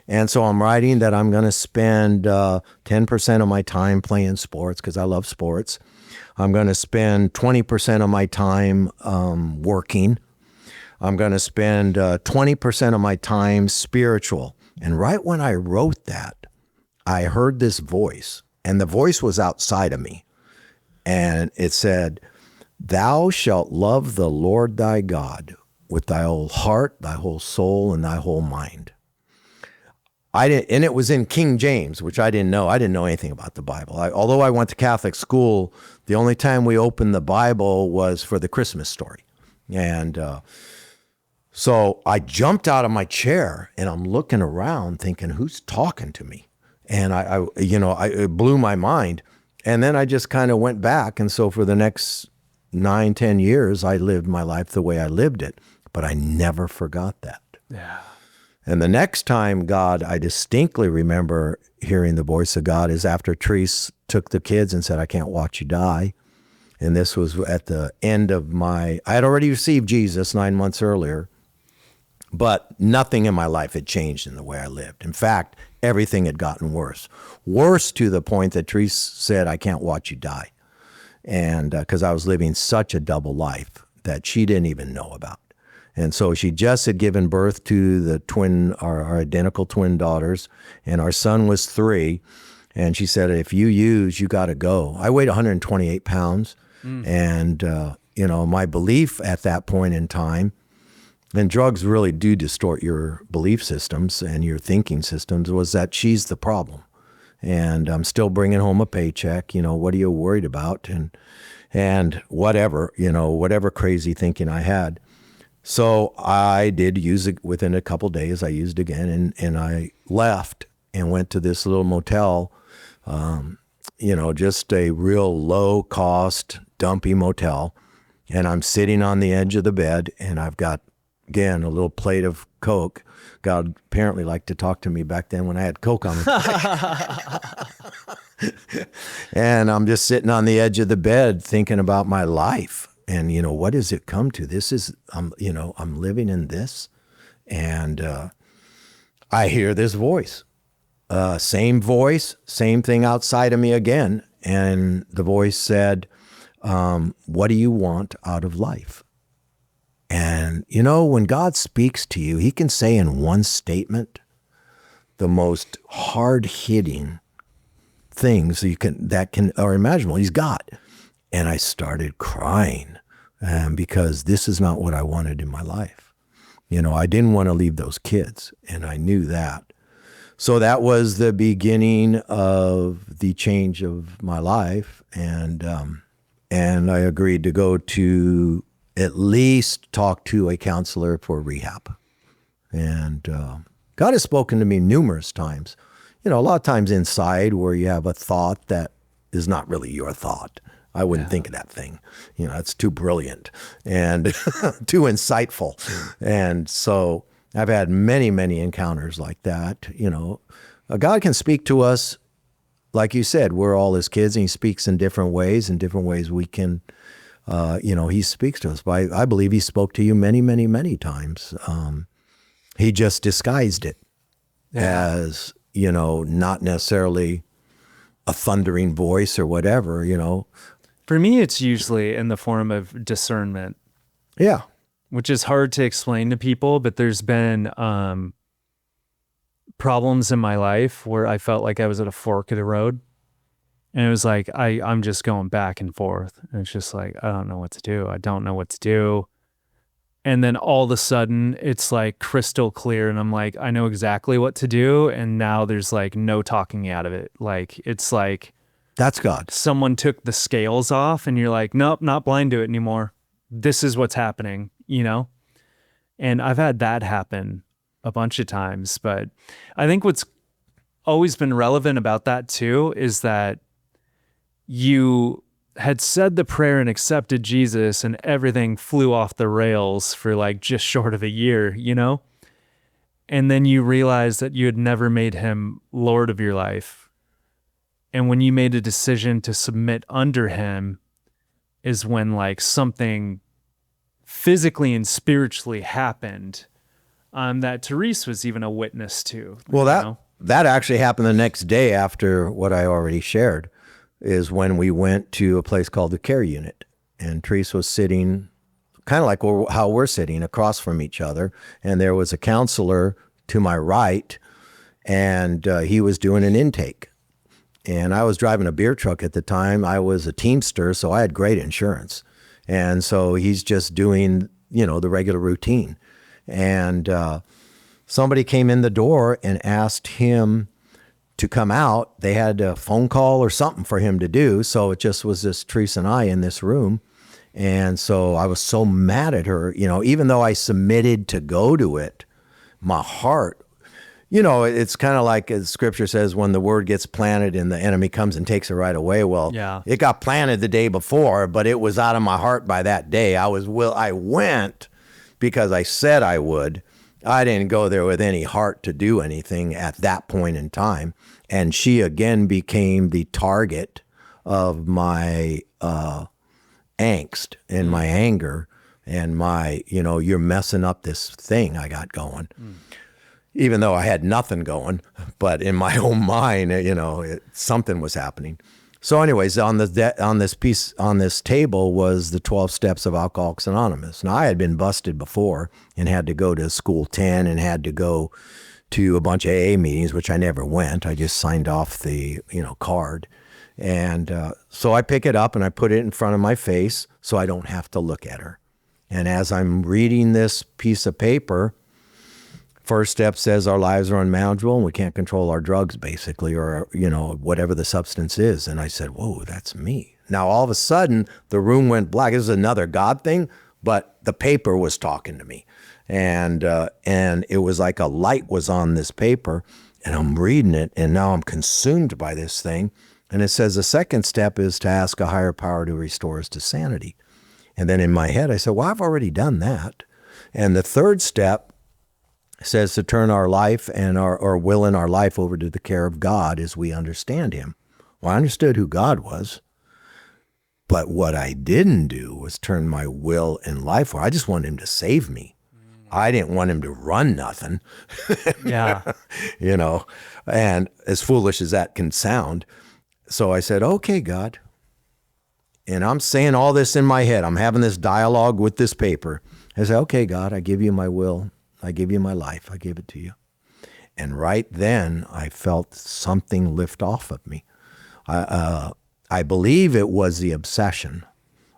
And so I'm writing that I'm going to spend 10% of my time playing sports because I love sports. I'm going to spend 20% of my time working. I'm going to spend 20% of my time spiritual. And right when I wrote that, I heard this voice, and the voice was outside of me. And it said, "Thou shalt love the Lord thy God with thy whole heart, thy whole soul, and thy whole mind." And it was in King James, which I didn't know. I didn't know anything about the Bible. Although I went to Catholic school, the only time we opened the Bible was for the Christmas story. And so I jumped out of my chair and I'm looking around thinking, who's talking to me? And it blew my mind. And then I just kind of went back. And so for the next 9-10 years, I lived my life the way I lived it. But I never forgot that. Yeah. And the next time I distinctly remember hearing the voice of God is after Therese took the kids and said, "I can't watch you die." And this was at the end of I had already received Jesus 9 months earlier, but nothing in my life had changed in the way I lived. In fact, everything had gotten worse. Worse to the point that Therese said, I can't watch you die. And because I was living such a double life that she didn't even know about. And so she just had given birth to the our identical twin daughters, and our son was 3. And she said, if you got to go. I weighed 128 pounds. And, my belief at that point in time, and drugs really do distort your belief systems and your thinking systems, was that she's the problem. And I'm still bringing home a paycheck. What are you worried about? And whatever, whatever crazy thinking I had. So I did use it within a couple of days. I used again, and I left and went to this little motel, just a real low cost, dumpy motel. And I'm sitting on the edge of the bed, and I've got, again, a little plate of Coke. God apparently liked to talk to me back then when I had Coke on the plate. And I'm just sitting on the edge of the bed thinking about my life. And, what does it come to? This is, I'm living in this. And I hear this voice. Same voice, same thing outside of me again. And the voice said, what do you want out of life? And, when God speaks to you, he can say in one statement the most hard-hitting things that are imaginable. He's God. And I started crying because this is not what I wanted in my life. I didn't want to leave those kids, and I knew that. So that was the beginning of the change of my life, and I agreed to go to at least talk to a counselor for rehab. And God has spoken to me numerous times. A lot of times inside where you have a thought that is not really your thought. I wouldn't think of that thing. It's too brilliant and too insightful. And so I've had many, many encounters like that. God can speak to us, like you said, we're all his kids, and he speaks in different ways we can, he speaks to us. But I believe he spoke to you many, many, many times. He just disguised it as, not necessarily a thundering voice or whatever, For me, it's usually in the form of discernment. Yeah. Which is hard to explain to people, but there's been problems in my life where I felt like I was at a fork of the road. And it was like, I'm just going back and forth. And it's just like, I don't know what to do. I don't know what to do. And then all of a sudden it's like crystal clear. And I'm like, I know exactly what to do. And now there's like no talking out of it. Like, it's like, that's God. Someone took the scales off and you're like, nope, not blind to it anymore. This is what's happening, And I've had that happen a bunch of times. But I think what's always been relevant about that too is that you had said the prayer and accepted Jesus and everything flew off the rails for like just short of a year, And then you realized that you had never made him Lord of your life. And when you made a decision to submit under him is when like something physically and spiritually happened that Therese was even a witness to. Well, that actually happened the next day after what I already shared, is when we went to a place called the Care Unit. And Therese was sitting kind of like how we're sitting across from each other. And there was a counselor to my right, and he was doing an intake. And I was driving a beer truck at the time. I was a Teamster, so I had great insurance. And so he's just doing, the regular routine. And somebody came in the door and asked him to come out. They had a phone call or something for him to do. So it just was just Therese and I in this room. And so I was so mad at her, even though I submitted to go to it, my heart, it's kind of like as scripture says, when the word gets planted and the enemy comes and takes it right away. Well, It got planted the day before, but it was out of my heart by that day. I went because I said I would. I didn't go there with any heart to do anything at that point in time. And she again became the target of my angst and my anger and my, you're messing up this thing I got going. Even though I had nothing going, but in my own mind, something was happening. So anyways, on this table was the 12 steps of Alcoholics Anonymous. Now I had been busted before and had to go to School 10 and had to go to a bunch of AA meetings, which I never went. I just signed off the, card. And so I pick it up and I put it in front of my face so I don't have to look at her. And as I'm reading this piece of paper, first step says our lives are unmanageable and we can't control our drugs, basically, or, whatever the substance is. And I said, whoa, that's me. Now, all of a sudden, the room went black. This is another God thing, but the paper was talking to me. And it was like a light was on this paper, and I'm reading it, and now I'm consumed by this thing. And it says the second step is to ask a higher power to restore us to sanity. And then in my head, I said, well, I've already done that. And the third step says to turn our life and our will in our life over to the care of God as we understand him. Well, I understood who God was, but what I didn't do was turn my will and life over. I just wanted him to save me. I didn't want him to run nothing. Yeah. And as foolish as that can sound. So I said, okay, God. And I'm saying all this in my head. I'm having this dialogue with this paper. I said, okay, God, I give you my will. I give you my life. I give it to you. And right then, I felt something lift off of me. I believe it was the obsession.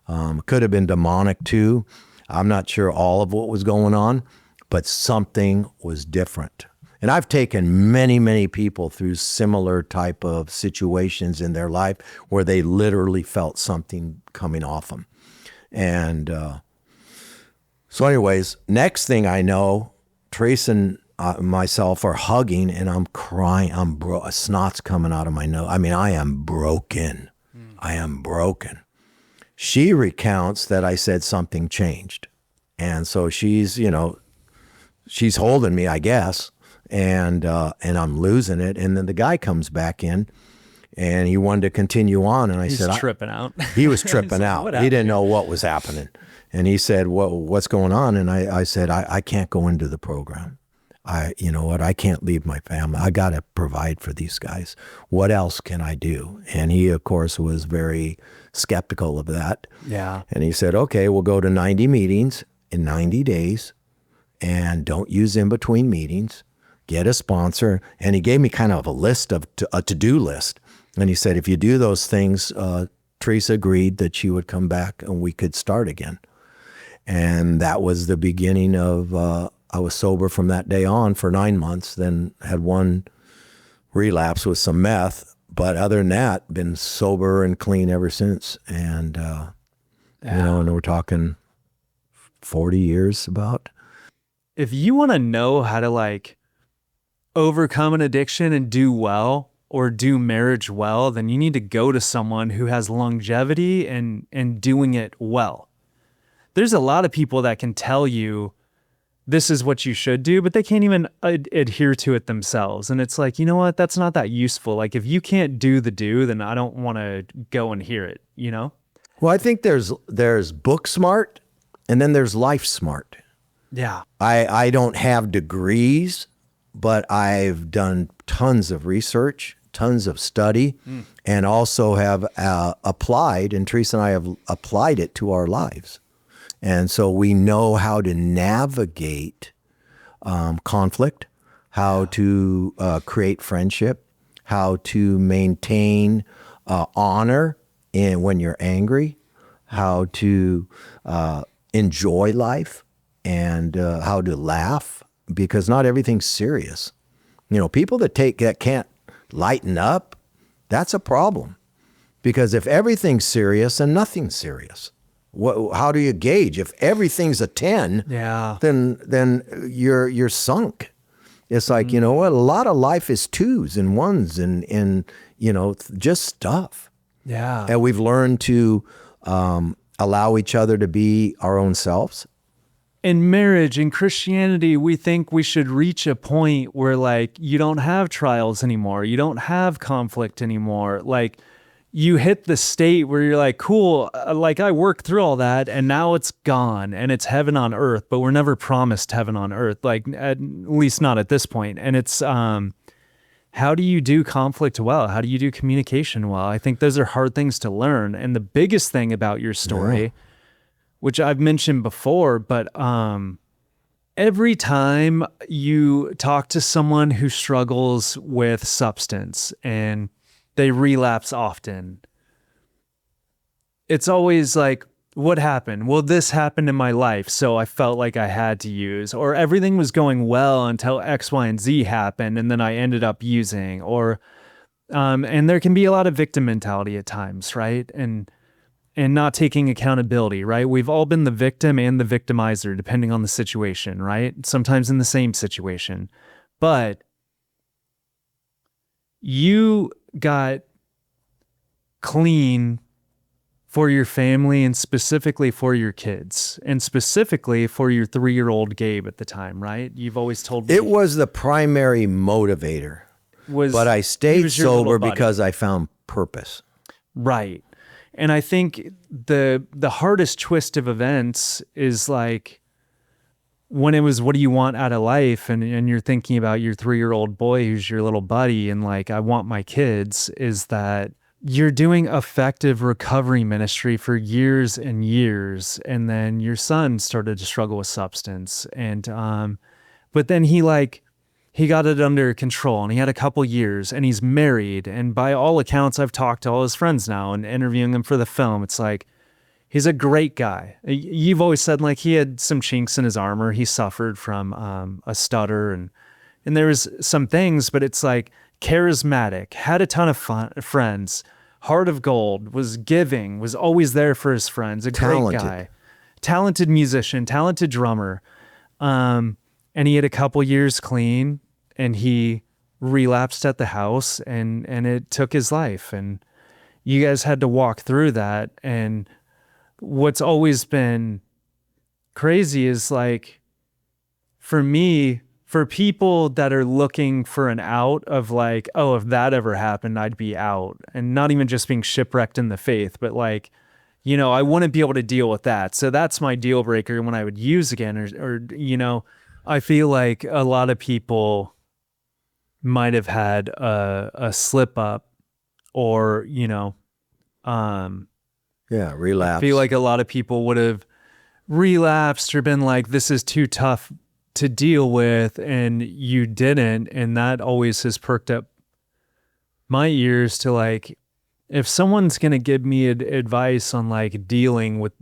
It could have been demonic too. I'm not sure all of what was going on, but something was different. And I've taken many, many people through similar type of situations in their life where they literally felt something coming off them. And so anyways, next thing I know, Trace and myself are hugging and I'm crying. Snot's coming out of my nose. I mean, I am broken. I am broken. She recounts that I said something changed. And so she's holding me, I guess. And I'm losing it. And then the guy comes back in and he wanted to continue on. And He's tripping out. He was tripping out. He didn't know what was happening. And he said, well, what's going on? And I said, I can't go into the program. You know what? I can't leave my family. I got to provide for these guys. What else can I do? And he, of course, was very skeptical of that. Yeah. And he said, okay, we'll go to 90 meetings in 90 days and don't use in between meetings. Get a sponsor. And he gave me kind of a list of a to-do list. And he said, if you do those things, Teresa agreed that she would come back and we could start again. And that was the beginning of, I was sober from that day on for 9 months, then had one relapse with some meth. But other than that, been sober and clean ever since. And, and we're talking 40 years about. If you want to know how to overcome an addiction and do well or do marriage well, then you need to go to someone who has longevity and doing it well. There's a lot of people that can tell you this is what you should do, but they can't even adhere to it themselves. And it's like, you know what? That's not that useful. Like if you can't do the do, then I don't want to go and hear it, Well, I think there's book smart and then there's life smart. Yeah. I don't have degrees, but I've done tons of research, tons of study, and also have applied, and Teresa and I have applied it to our lives. And so we know how to navigate conflict, how to create friendship, how to maintain honor when you're angry, how to enjoy life, and how to laugh, because not everything's serious. People that can't lighten up, that's a problem. Because if everything's serious, then nothing's serious. How do you gauge? If everything's a 10, then you're sunk. It's like, you know what? A lot of life is 2s and 1s and just stuff. Yeah. And we've learned to allow each other to be our own selves. In marriage, in Christianity, we think we should reach a point where you don't have trials anymore. You don't have conflict anymore. you hit the state where you're like, cool, like I worked through all that and now it's gone and it's heaven on earth, but we're never promised heaven on earth, like at least not at this point. And it's, how do you do conflict well? How do you do communication well? I think those are hard things to learn. And the biggest thing about your story, which I've mentioned before, but every time you talk to someone who struggles with substance and they relapse often, it's always like, what happened? Well, this happened in my life, so I felt like I had to use, or everything was going well until X, Y, and Z happened, and then I ended up using, or, and there can be a lot of victim mentality at times, right? And not taking accountability, right? We've all been the victim and the victimizer, depending on the situation, right? Sometimes in the same situation. But you got clean for your family and specifically for your kids and specifically for your 3-year-old Gabe at the time, right? You've always told me. It was the primary motivator, but I stayed sober because I found purpose. Right. And I think the hardest twist of events is like when it was, what do you want out of life? And you're thinking about your 3-year-old boy who's your little buddy and like, I want my kids, is that you're doing effective recovery ministry for years and years. And then your son started to struggle with substance. And, but then he got it under control and he had a couple years and he's married. And by all accounts, I've talked to all his friends now and interviewing him for the film. It's like, he's a great guy. You've always said like he had some chinks in his armor. He suffered from a stutter and there was some things, but it's like charismatic, had a ton of friends, heart of gold, was giving, was always there for his friends, great guy, talented musician, talented drummer. And he had a couple years clean and he relapsed at the house and it took his life. And you guys had to walk through that. And what's always been crazy is like, for me, for people that are looking for an out of like, oh, if that ever happened, I'd be out. And not even just being shipwrecked in the faith, but like, you know, I wouldn't be able to deal with that. So that's my deal breaker when I would use again, or you know, I feel like a lot of people might have had a slip up or, you know, relapse. I feel like a lot of people would have relapsed or been like, this is too tough to deal with, and you didn't. And that always has perked up my ears to like, if someone's going to give me advice on like dealing with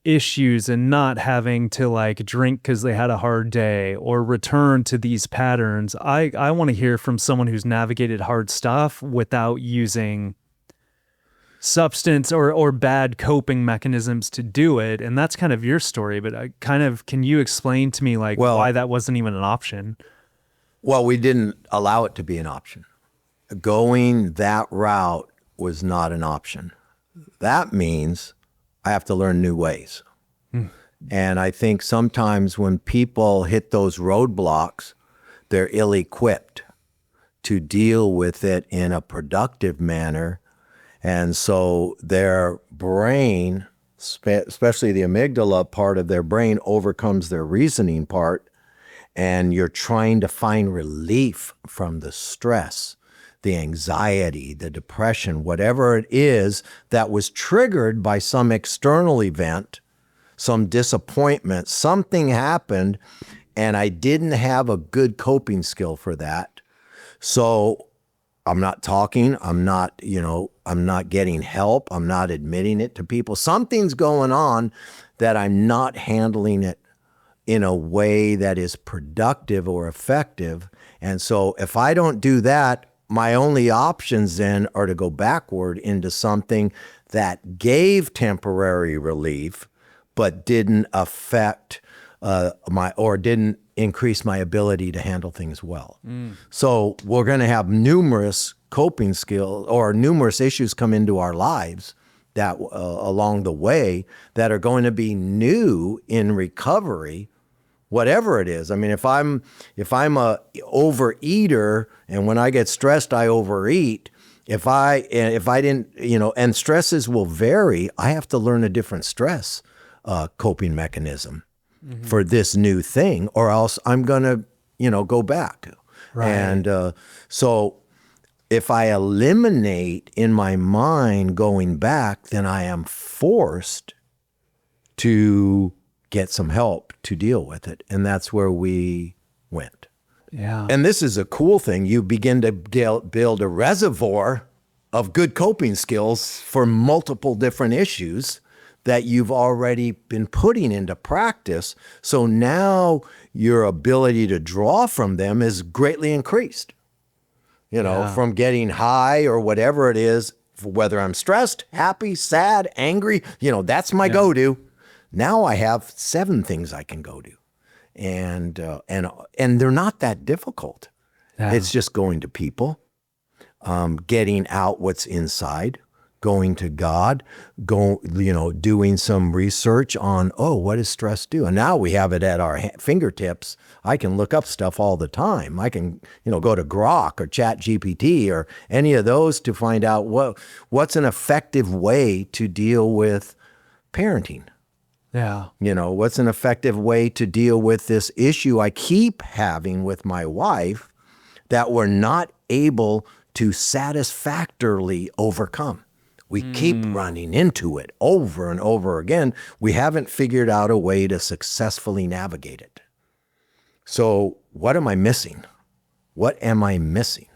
issues and not having to like drink because they had a hard day or return to these patterns, I want to hear from someone who's navigated hard stuff without using substance or bad coping mechanisms to do it. And that's kind of your story, but can you explain to me like why that wasn't even an option? Well, we didn't allow it to be an option. Going that route was not an option. That means I have to learn new ways. And I think sometimes when people hit those roadblocks, they're ill-equipped to deal with it in a productive manner. And so their brain, especially the amygdala part of their brain, overcomes their reasoning part. And you're trying to find relief from the stress, the anxiety, the depression, whatever it is that was triggered by some external event, some disappointment, something happened, and I didn't have a good coping skill for that. So I'm not talking, I'm not getting help, I'm not admitting it to people. Something's going on that I'm not handling it in a way that is productive or effective. And so if I don't do that, my only options then are to go backward into something that gave temporary relief, but didn't affect didn't increase my ability to handle things well. So we're going to have numerous coping skills or numerous issues come into our lives that along the way that are going to be new in recovery, whatever it is. I mean, if I'm a overeater and when I get stressed, I overeat, If I didn't, and stresses will vary, I have to learn a different stress coping mechanism for this new thing, or else I'm gonna, go back. Right. And so if I eliminate in my mind going back, then I am forced to get some help to deal with it. And that's where we went. Yeah. And this is a cool thing. You begin to build a reservoir of good coping skills for multiple different issues that you've already been putting into practice. So now your ability to draw from them is greatly increased. From getting high or whatever it is, whether I'm stressed, happy, sad, angry, that's my go-to. Now I have 7 things I can go to. And they're not that difficult. Yeah. It's just going to people, getting out what's inside, going to God, doing some research on, what does stress do? And now we have it at our fingertips. I can look up stuff all the time. I can, go to Grok or Chat GPT or any of those to find out what's an effective way to deal with parenting. Yeah. What's an effective way to deal with this issue I keep having with my wife that we're not able to satisfactorily overcome. We keep running into it over and over again. We haven't figured out a way to successfully navigate it. So what am I missing? What am I missing?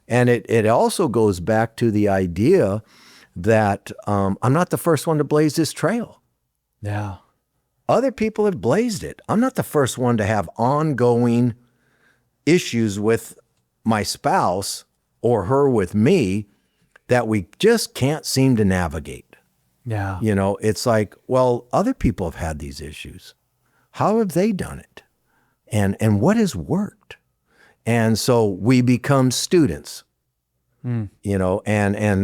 And it also goes back to the idea that I'm not the first one to blaze this trail. Yeah. Other people have blazed it. I'm not the first one to have ongoing issues with my spouse or her with me that we just can't seem to navigate. Yeah. It's like, well, other people have had these issues. How have they done it? And what has worked? And so we become students, and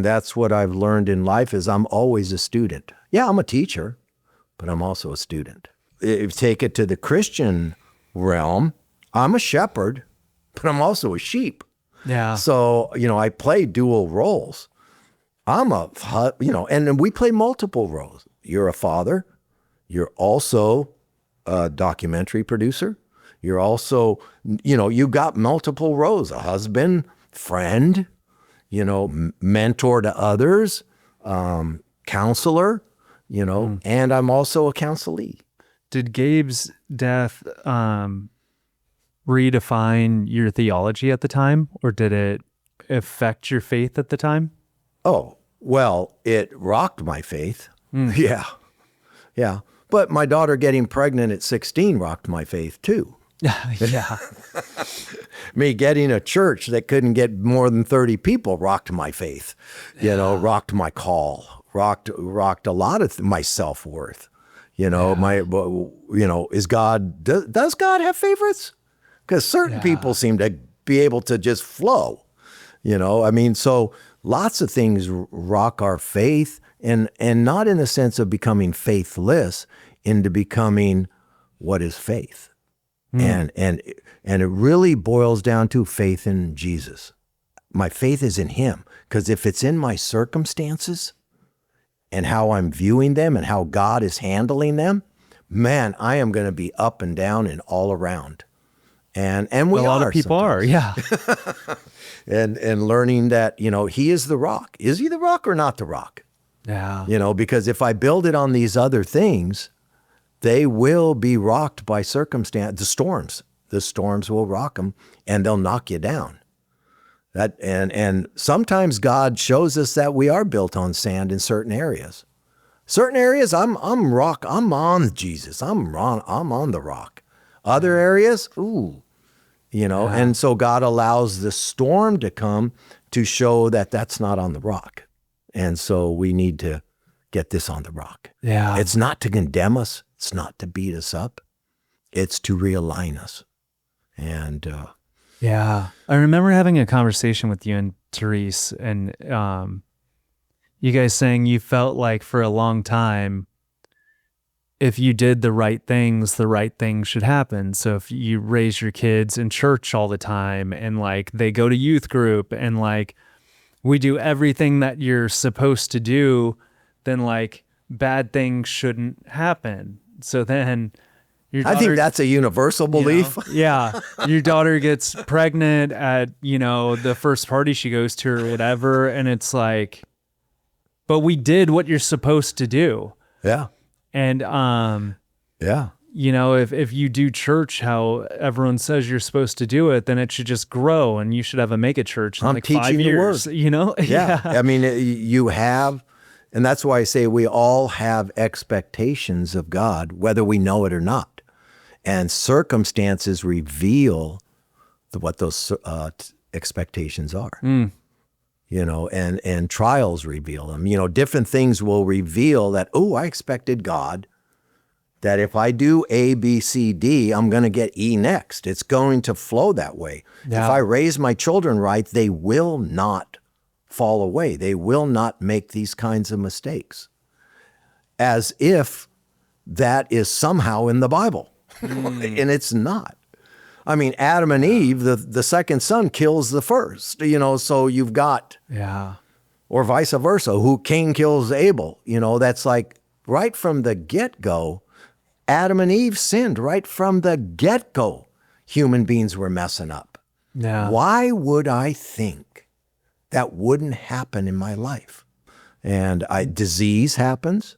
that's what I've learned in life is I'm always a student. Yeah, I'm a teacher, but I'm also a student. If you take it to the Christian realm, I'm a shepherd, but I'm also a sheep. Yeah. So, I play dual roles. And then we play multiple roles. You're a father. You're also a documentary producer. You're also, you got multiple roles, a husband, friend, mentor to others, counselor, and I'm also a counselee. Did Gabe's death redefine your theology at the time, or did it affect your faith at the time? Oh, well, it rocked my faith. Yeah. Yeah. But my daughter getting pregnant at 16 rocked my faith too. Yeah. Me getting a church that couldn't get more than 30 people rocked my faith, rocked my call, rocked a lot of my self-worth. Is God, does God have favorites? Because certain people seem to be able to just flow, so lots of things rock our faith and not in the sense of becoming faithless, into becoming what is faith. And it really boils down to faith in Jesus. My faith is in him, because if it's in my circumstances and how I'm viewing them and how God is handling them, man, I am going to be up and down and all around. And we a lot of people sometimes. are, yeah. and learning that, he is the rock. Is he the rock or not the rock? Yeah. Because if I build it on these other things, they will be rocked by circumstance. The storms will rock them and they'll knock you down. And sometimes God shows us that we are built on sand in certain areas. Certain areas, I'm on Jesus. I'm on the rock. Other areas, and so God allows the storm to come to show that that's not on the rock. And so we need to get this on the rock. Yeah. It's not to condemn us. It's not to beat us up. It's to realign us. And yeah, I remember having a conversation with you and Therese, and you guys saying you felt like for a long time, if you did the right things should happen. So if you raise your kids in church all the time and like they go to youth group and like we do everything that you're supposed to do, then like bad things shouldn't happen. So then your I think daughter, that's a universal you know, belief. yeah, your daughter gets pregnant at, the first party she goes to or whatever. And it's like, but we did what you're supposed to do. Yeah. And, Yeah. if you do church how everyone says you're supposed to do it, then it should just grow and you should have a mega church in I'm like teaching 5 the years, word. Yeah. I mean, you have, and that's why I say we all have expectations of God, whether we know it or not. And circumstances reveal what those expectations are. And trials reveal them. Different things will reveal that, oh, I expected God that if I do A, B, C, D, I'm going to get E next. It's going to flow that way. Yeah. If I raise my children right, they will not fall away. They will not make these kinds of mistakes. As if that is somehow in the Bible. And it's not. I mean, Adam and Eve, the second son kills the first, so you've got, or vice versa, who Cain kills Abel, that's like right from the get-go, Adam and Eve sinned right from the get-go. Human beings were messing up. Yeah. Why would I think that wouldn't happen in my life? And disease happens.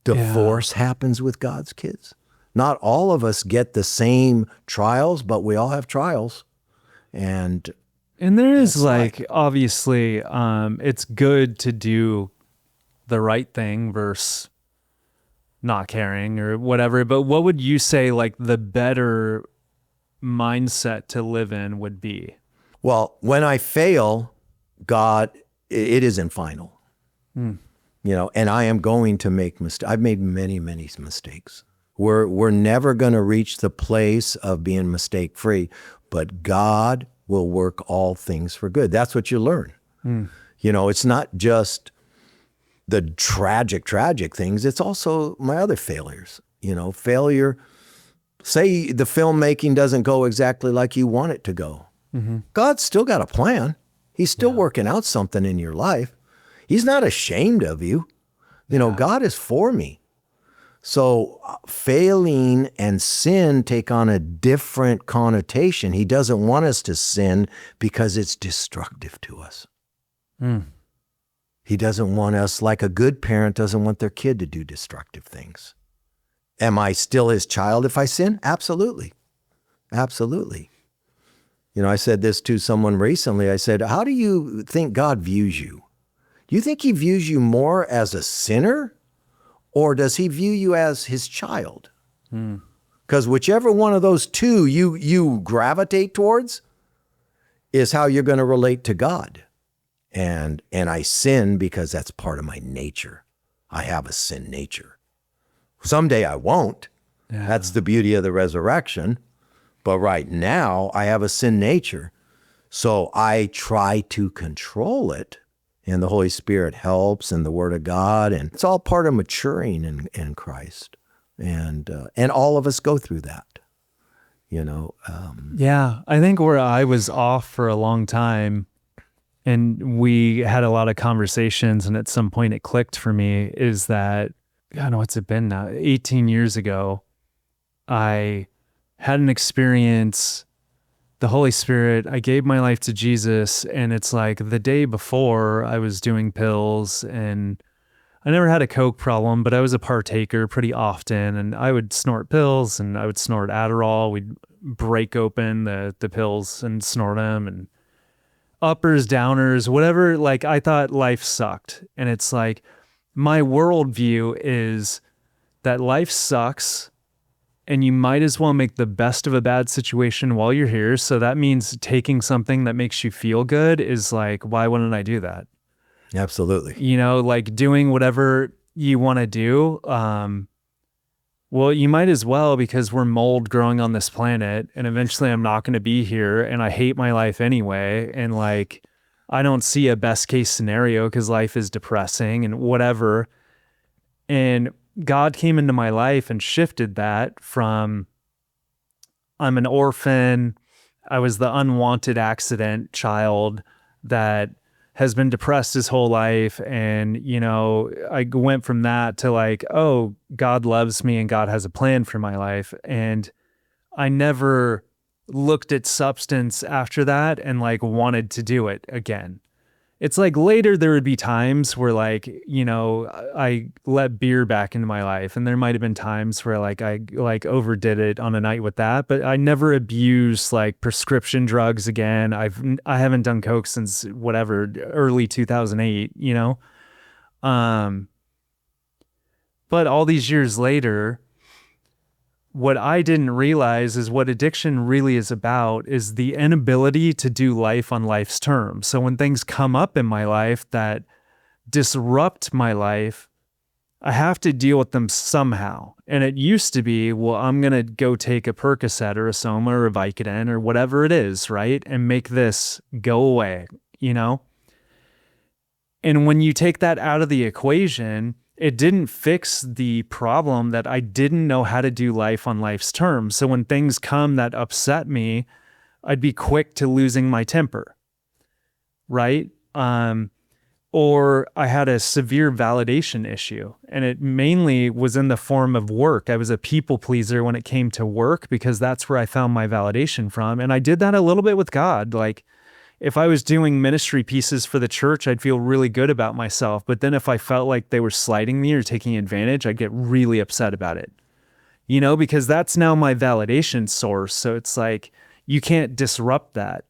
Divorce happens with God's kids. Not all of us get the same trials, but we all have trials. And there is obviously, it's good to do the right thing versus not caring or whatever. But what would you say like the better mindset to live in would be? Well, when I fail, God, it isn't final. And I am going to make mistakes. I've made many, many mistakes. We're never going to reach the place of being mistake-free, but God will work all things for good. That's what you learn. It's not just the tragic things. It's also my other failures. Failure, say the filmmaking doesn't go exactly like you want it to go. God's still got a plan. He's still working out something in your life. He's not ashamed of you. God is for me. So failing and sin take on a different connotation. He doesn't want us to sin because it's destructive to us. He doesn't want us, like a good parent doesn't want their kid to do destructive things. Am I still his child if I sin? Absolutely. Absolutely. I said this to someone recently. I said, how do you think God views you? Do you think he views you more as a sinner? Or does he view you as his child? Because whichever one of those two you gravitate towards is how you're going to relate to God. And I sin because that's part of my nature. I have a sin nature. Someday I won't. Yeah. That's the beauty of the resurrection. But right now I have a sin nature. So I try to control it. And the Holy Spirit helps, and the Word of God, and it's all part of maturing in Christ. And all of us go through that, Yeah, I think where I was off for a long time, and we had a lot of conversations, and at some point it clicked for me, is that, I don't know, what's it been now? 18 years ago, I had an experience, the Holy Spirit, I gave my life to Jesus, and it's like the day before I was doing pills, and I never had a coke problem, but I was a partaker pretty often, and I would snort pills and I would snort Adderall. We'd break open the pills and snort them, and uppers, downers, whatever. Like, I thought life sucked. And it's like, my worldview is that life sucks, and you might as well make the best of a bad situation while you're here. So that means taking something that makes you feel good is like, why wouldn't I do that? Absolutely. Like doing whatever you want to do. Well, you might as well, because we're mold growing on this planet, and eventually I'm not going to be here, and I hate my life anyway. And like, I don't see a best case scenario because life is depressing and whatever. And God came into my life and shifted that from, I'm an orphan. I was the unwanted accident child that has been depressed his whole life. And, I went from that to like, oh, God loves me and God has a plan for my life. And I never looked at substance after that and like wanted to do it again. It's like later there would be times where like, I let beer back into my life, and there might have been times where like I like overdid it on a night with that, but I never abused like prescription drugs again. I haven't done coke since whatever, early 2008, Um but all these years later, what I didn't realize is what addiction really is about is the inability to do life on life's terms. So when things come up in my life that disrupt my life, I have to deal with them somehow. And it used to be, well, I'm going to go take a Percocet or a Soma or a Vicodin or whatever it is, right? And make this go away, And when you take that out of the equation, it didn't fix the problem that I didn't know how to do life on life's terms. So when things come that upset me, I'd be quick to losing my temper, right? Or I had a severe validation issue, and it mainly was in the form of work. I was a people pleaser when it came to work because that's where I found my validation from. And I did that a little bit with God. Like, if I was doing ministry pieces for the church, I'd feel really good about myself. But then if I felt like they were slighting me or taking advantage, I'd get really upset about it, because that's now my validation source. So it's like, you can't disrupt that.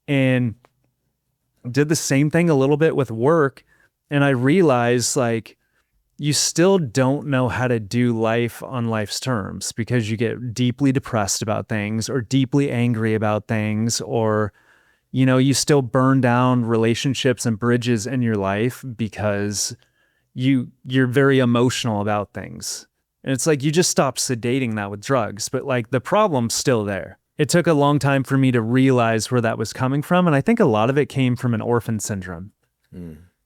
And did the same thing a little bit with work. And I realized like, you still don't know how to do life on life's terms because you get deeply depressed about things or deeply angry about things, or you still burn down relationships and bridges in your life because you're very emotional about things. And it's like you just stop sedating that with drugs, but like the problem's still there. It took a long time for me to realize where that was coming from, and I think a lot of it came from an orphan syndrome.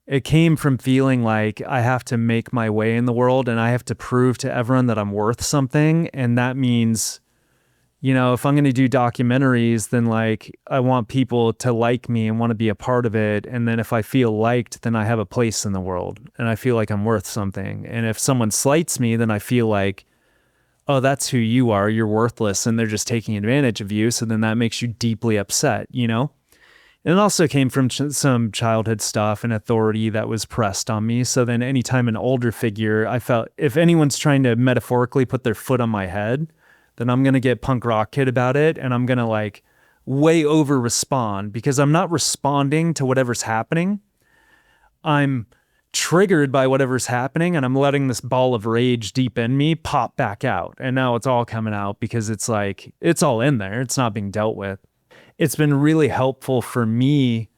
It came from feeling like I have to make my way in the world and I have to prove to everyone that I'm worth something, and that means if I'm going to do documentaries, then like I want people to like me and want to be a part of it. And then if I feel liked, then I have a place in the world and I feel like I'm worth something. And if someone slights me, then I feel like, oh, that's who you are. You're worthless and they're just taking advantage of you. So then that makes you deeply upset, And it also came from some childhood stuff and authority that was pressed on me. So then anytime an older figure, I felt if anyone's trying to metaphorically put their foot on my head, then I'm going to get punk rock kid about it. And I'm going to like way over respond because I'm not responding to whatever's happening. I'm triggered by whatever's happening and I'm letting this ball of rage deep in me pop back out. And now it's all coming out because it's like, it's all in there. It's not being dealt with. It's been really helpful for me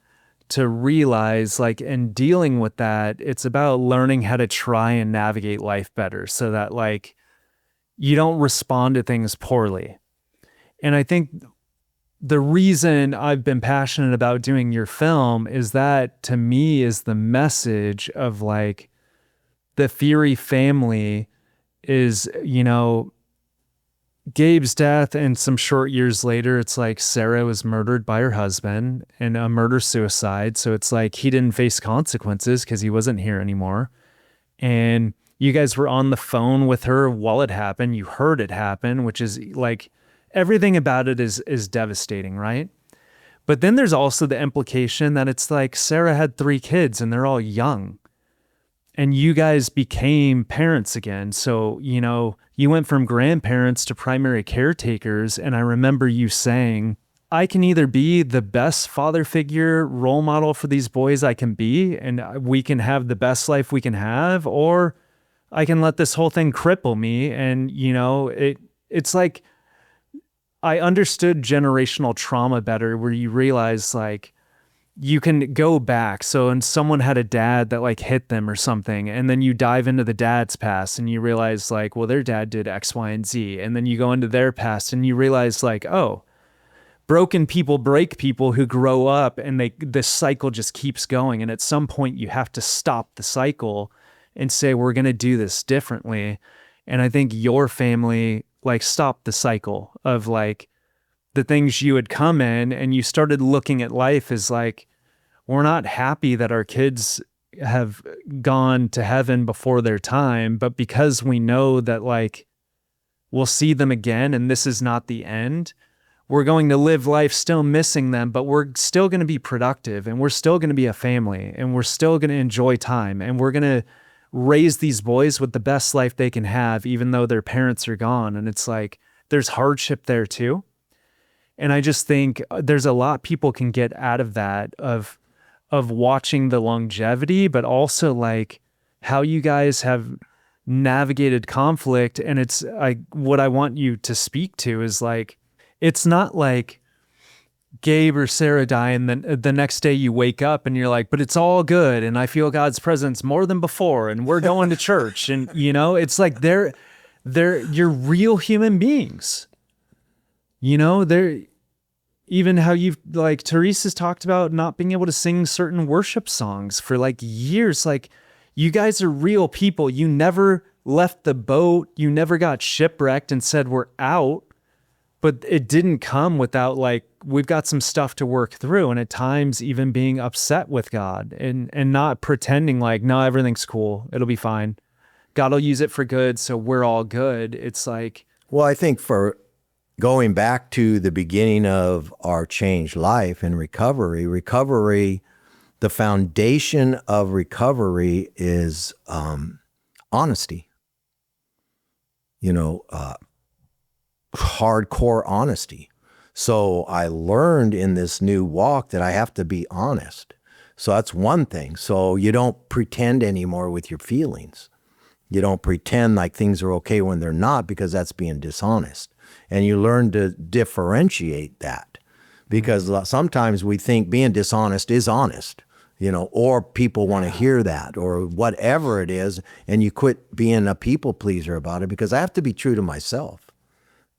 to realize like in dealing with that, it's about learning how to try and navigate life better so that like, you don't respond to things poorly. And I think the reason I've been passionate about doing your film is that to me is the message of like the Furey family is, Gabe's death and some short years later, it's like Sarah was murdered by her husband and a murder-suicide. So it's like he didn't face consequences because he wasn't here anymore. And you guys were on the phone with her while it happened. You heard it happen, which is like everything about it is devastating, right? But then there's also the implication that it's like Sarah had 3 kids and they're all young. And you guys became parents again. So, you went from grandparents to primary caretakers. And I remember you saying, I can either be the best father figure role model for these boys I can be, and we can have the best life we can have, or I can let this whole thing cripple me. And, it's like, I understood generational trauma better where you realize like you can go back. So, and someone had a dad that like hit them or something. And then you dive into the dad's past and you realize like, well, their dad did X, Y, and Z. And then you go into their past and you realize like, oh, broken people break people who grow up and this cycle just keeps going. And at some point you have to stop the cycle and say, we're going to do this differently. And I think your family like stopped the cycle of like the things you had come in, and you started looking at life as like, we're not happy that our kids have gone to heaven before their time, but because we know that like we'll see them again and this is not the end, we're going to live life still missing them, but we're still going to be productive and we're still going to be a family and we're still going to enjoy time and we're going to raise these boys with the best life they can have, even though their parents are gone. And it's like, there's hardship there too. And I just think there's a lot people can get out of that, of watching the longevity, but also like how you guys have navigated conflict. And it's like, what I want you to speak to is like, it's not like Gabe or Sarah die and then the next day you wake up and you're like, but it's all good and I feel God's presence more than before and we're going to church. And you know, it's like you're real human beings. You know, they're even how you've like Teresa's talked about not being able to sing certain worship songs for like years. Like, you guys are real people. You never left the boat. You never got shipwrecked and said we're out. But it didn't come without like, we've got some stuff to work through. And at times even being upset with God and not pretending like, no, everything's cool. It'll be fine. God will use it for good. So we're all good. It's like, well, I think for going back to the beginning of our changed life and recovery, the foundation of recovery is honesty. You know, hardcore honesty. So I learned in this new walk that I have to be honest. So that's one thing. So you don't pretend anymore with your feelings. You don't pretend like things are okay when they're not, because that's being dishonest. And you learn to differentiate that, because sometimes we think being dishonest is honest, you know, or people want to hear that or whatever it is. And you quit being a people pleaser about it, because I have to be true to myself.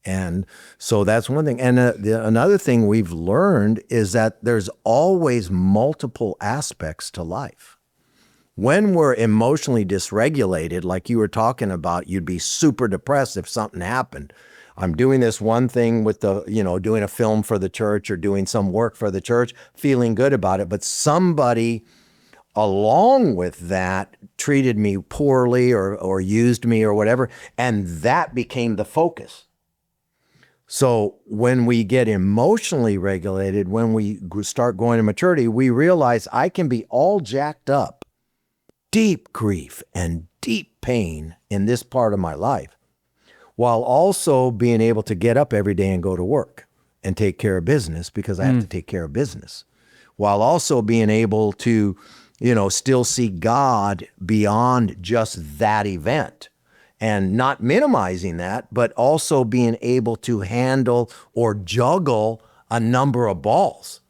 And so that's one thing. And another thing we've learned is that there's always multiple aspects to life. When we're emotionally dysregulated, like you were talking about, you'd be super depressed if something happened. I'm doing this one thing with doing a film for the church or doing some work for the church, feeling good about it. But somebody along with that treated me poorly or used me or whatever. And that became the focus. So when we get emotionally regulated, when we start going to maturity, we realize I can be all jacked up, deep grief and deep pain in this part of my life, while also being able to get up every day and go to work and take care of business, because I have to take care of business, while also being able to, still see God beyond just that event. And not minimizing that, but also being able to handle or juggle a number of balls.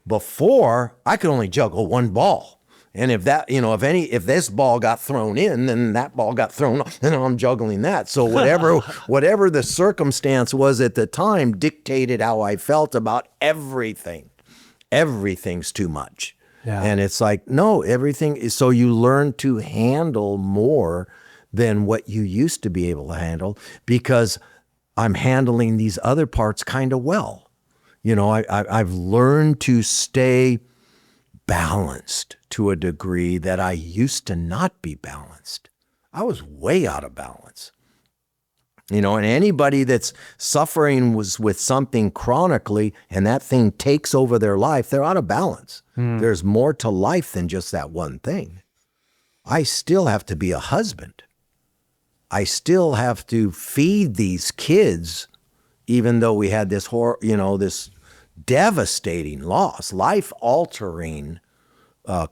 Before, I could only juggle one ball. And if if this ball got thrown in, then that ball got thrown, and I'm juggling that. So whatever the circumstance was at the time dictated how I felt about everything. Everything's too much. Yeah. And it's like, no, everything is, so you learn to handle more than what you used to be able to handle, because I'm handling these other parts kind of well. I've learned to stay balanced to a degree that I used to not be balanced. I was way out of balance. And anybody that's suffering with something chronically and that thing takes over their life, they're out of balance. There's more to life than just that one thing. I still have to be a husband. I still have to feed these kids, even though we had this this devastating loss, life-altering,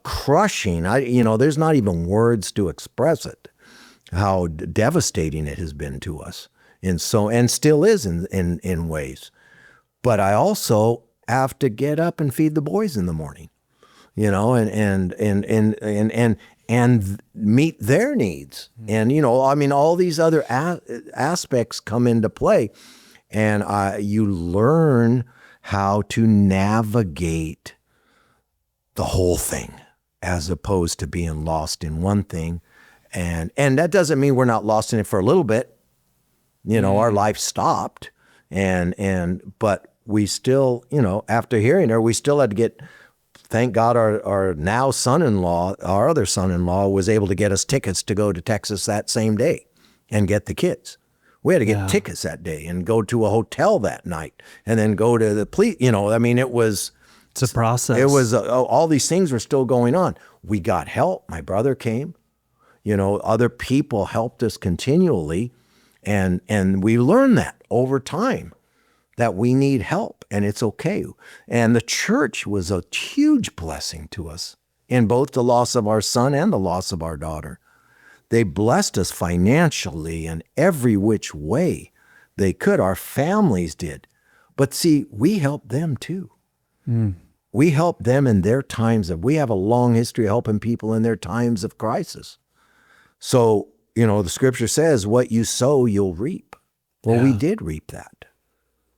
crushing. There's not even words to express it, how devastating it has been to us, and still is in ways. But I also have to get up and feed the boys in the morning, and meet their needs. And, all these other aspects come into play. And you learn how to navigate the whole thing, as opposed to being lost in one thing. And that doesn't mean we're not lost in it for a little bit. Our life stopped. But we still, after hearing her, we still had to get thank God our now son-in-law, our other son-in-law, was able to get us tickets to go to Texas that same day and get the kids. We had to get tickets that day and go to a hotel that night and then go to the police. I mean, it's a process. It was all these things were still going on. We got help. My brother came. Other people helped us continually, and we learned that over time, that we need help and it's okay. And the church was a huge blessing to us in both the loss of our son and the loss of our daughter. They blessed us financially in every which way they could. Our families did. But see, we helped them too. We helped them in their times we have a long history of helping people in their times of crisis. So, the scripture says, what you sow, you'll reap. Well, we did reap that,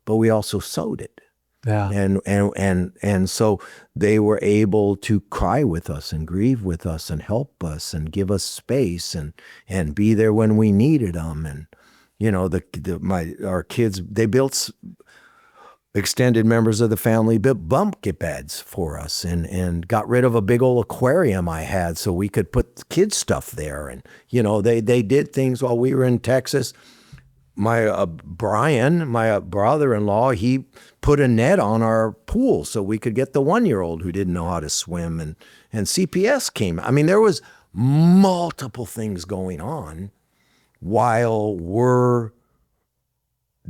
but we also sowed it. Yeah. And so they were able to cry with us and grieve with us and help us and give us space and be there when we needed them. And, our kids, they built extended members of the family built bunk beds for us and got rid of a big old aquarium I had so we could put kids stuff there. And, they did things while we were in Texas. My Brian, my brother-in-law, he put a net on our pool so we could get the 1-year-old who didn't know how to swim, and CPS came. I mean, there was multiple things going on while we're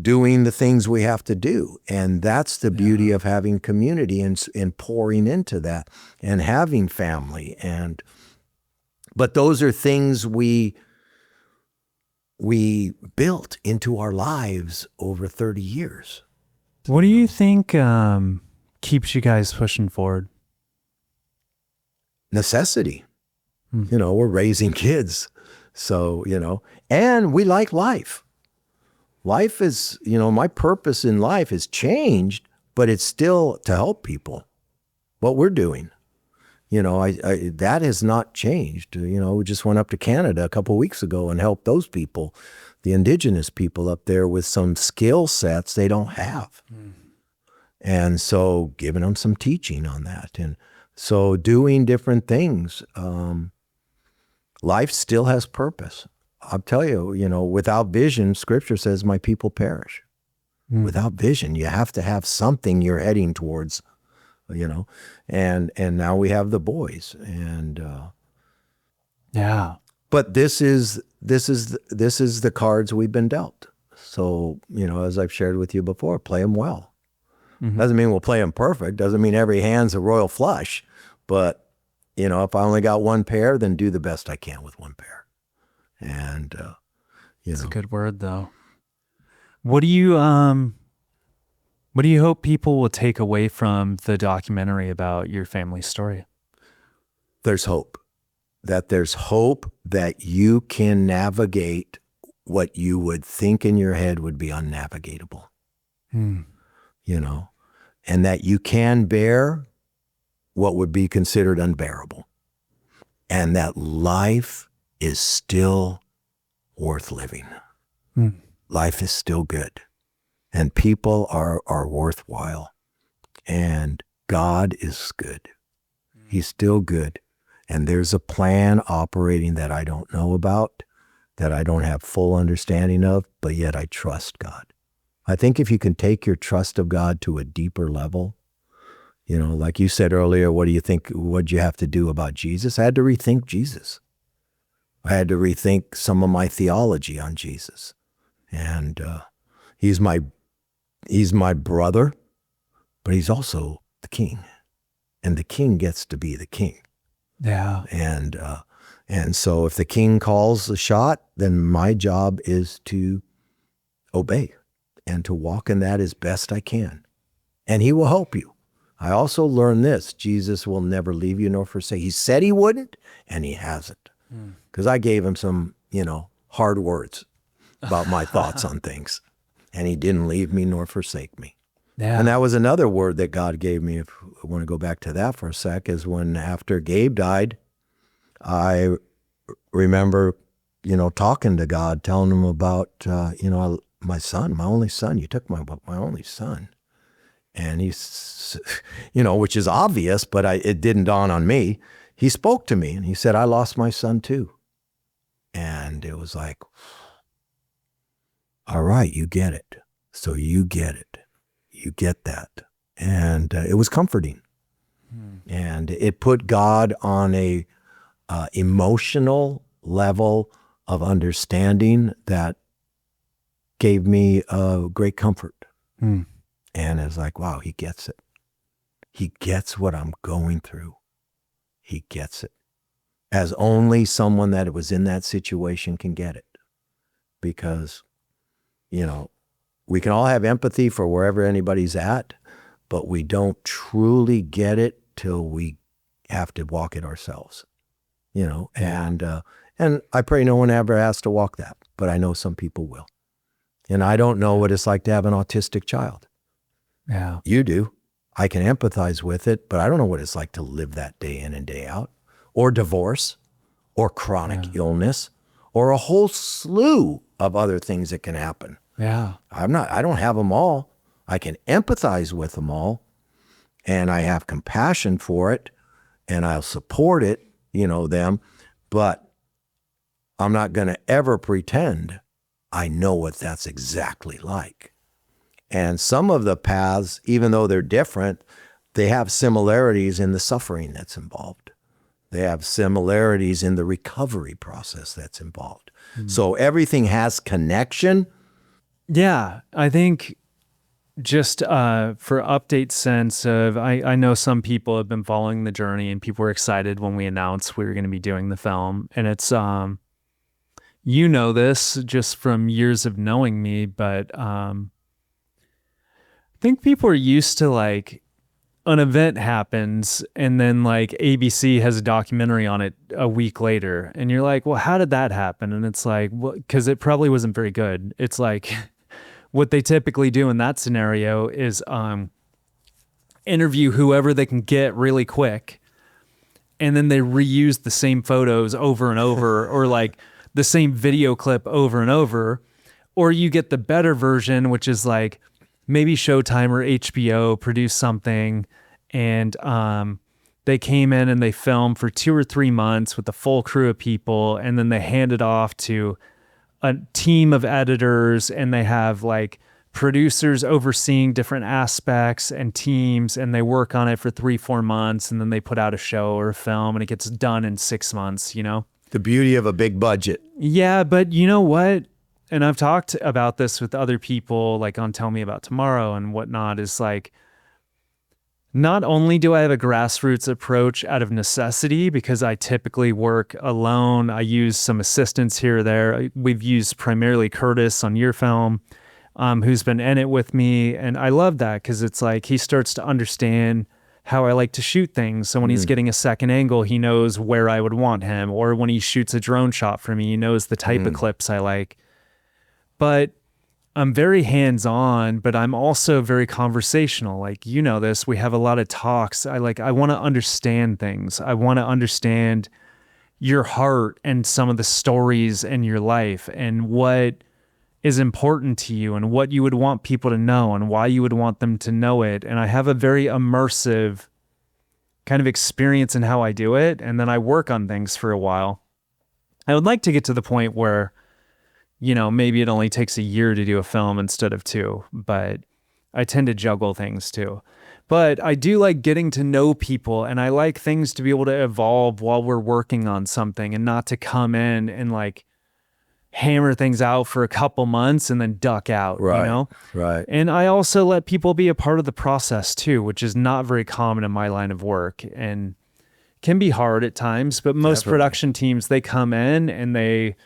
doing the things we have to do. And that's the beauty of having community and pouring into that and having family. But those are things we built into our lives over 30 years. What do you think keeps you guys pushing forward? Necessity. We're raising kids. So, and we like life. Life is, my purpose in life has changed, but it's still to help people. What we're doing. That has not changed. We just went up to Canada a couple of weeks ago and helped those people, the indigenous people up there, with some skill sets they don't have. And so giving them some teaching on that. And so doing different things. Life still has purpose. I'll tell you, without vision, scripture says my people perish. Without vision, you have to have something you're heading towards. And now we have the boys, and But this is the cards we've been dealt. So as I've shared with you before, play them well. Doesn't mean we'll play them perfect. Doesn't mean every hand's a royal flush. But if I only got one pair, then do the best I can with one pair. And it's a good word, though. What do you hope people will take away from the documentary about your family story? There's hope. There's hope that you can navigate what you would think in your head would be unnavigatable. And that you can bear what would be considered unbearable. And that life is still worth living. Life is still good. And people are worthwhile. And God is good. He's still good. And there's a plan operating that I don't know about, that I don't have full understanding of, but yet I trust God. I think if you can take your trust of God to a deeper level, like you said earlier, what do you think, what'd you have to do about Jesus? I had to rethink Jesus. I had to rethink some of my theology on Jesus. And he's my brother, but he's also the king. And the king gets to be the king. Yeah. And so if the king calls the shot, then my job is to obey and to walk in that as best I can. And he will help you. I also learned this: Jesus will never leave you nor forsake. He said he wouldn't, and he hasn't. Because I gave him some, hard words about my thoughts on things. And he didn't leave me nor forsake me. Yeah. And that was another word that God gave me, if I want to go back to that for a sec, is when after Gabe died, I remember, talking to God, telling him about, my son, my only son. You took my only son. And he's, which is obvious, but it didn't dawn on me. He spoke to me and he said, I lost my son too. And it was like, all right, you get it. So you get it. You get that. And it was comforting. And it put God on a emotional level of understanding that gave me great comfort. And it's like, wow, he gets it. He gets what I'm going through. He gets it. As only someone that was in that situation can get it. Because, we can all have empathy for wherever anybody's at, but we don't truly get it till we have to walk it ourselves. And I pray no one ever has to walk that, but I know some people will. And I don't know what it's like to have an autistic child. Yeah. You do. I can empathize with it, but I don't know what it's like to live that day in and day out, or divorce, or chronic illness, or a whole slew of other things that can happen. Yeah. I don't have them all. I can empathize with them all, and I have compassion for it, and I'll support it, them, but I'm not going to ever pretend I know what that's exactly like. And some of the paths, even though they're different, they have similarities in the suffering that's involved. They have similarities in the recovery process that's involved. So everything has connection. Yeah, I think just for update sense of, I know some people have been following the journey and people were excited when we announced we were going to be doing the film. And it's, this just from years of knowing me, but I think people are used to like an event happens and then like ABC has a documentary on it a week later. And you're like, well, how did that happen? And it's like, well, because it probably wasn't very good. It's like what they typically do in that scenario is interview whoever they can get really quick. And then they reuse the same photos over and over or like the same video clip over and over. Or you get the better version, which is like, maybe Showtime or HBO produced something and they came in and they filmed for 2 or 3 months with a full crew of people, and then they hand it off to a team of editors, and they have like producers overseeing different aspects and teams, and they work on it for 3-4 months, and then they put out a show or a film and it gets done in 6 months, The beauty of a big budget. Yeah, but you know what? And I've talked about this with other people, like on Tell Me About Tomorrow and whatnot, is like, not only do I have a grassroots approach out of necessity, because I typically work alone, I use some assistants here or there. We've used primarily Curtis on your film, who's been in it with me. And I love that because it's like he starts to understand how I like to shoot things. So when he's getting a second angle, he knows where I would want him. Or when he shoots a drone shot for me, he knows the type of clips I like. But I'm very hands-on, but I'm also very conversational. Like, this, we have a lot of talks. I want to understand things. I want to understand your heart and some of the stories in your life and what is important to you and what you would want people to know and why you would want them to know it. And I have a very immersive kind of experience in how I do it. And then I work on things for a while. I would like to get to the point where maybe it only takes a year to do a film instead of 2, but I tend to juggle things too. But I do like getting to know people, and I like things to be able to evolve while we're working on something and not to come in and like hammer things out for a couple months and then duck out, Right. Right. And I also let people be a part of the process too, which is not very common in my line of work and can be hard at times, but most production teams, they come in and they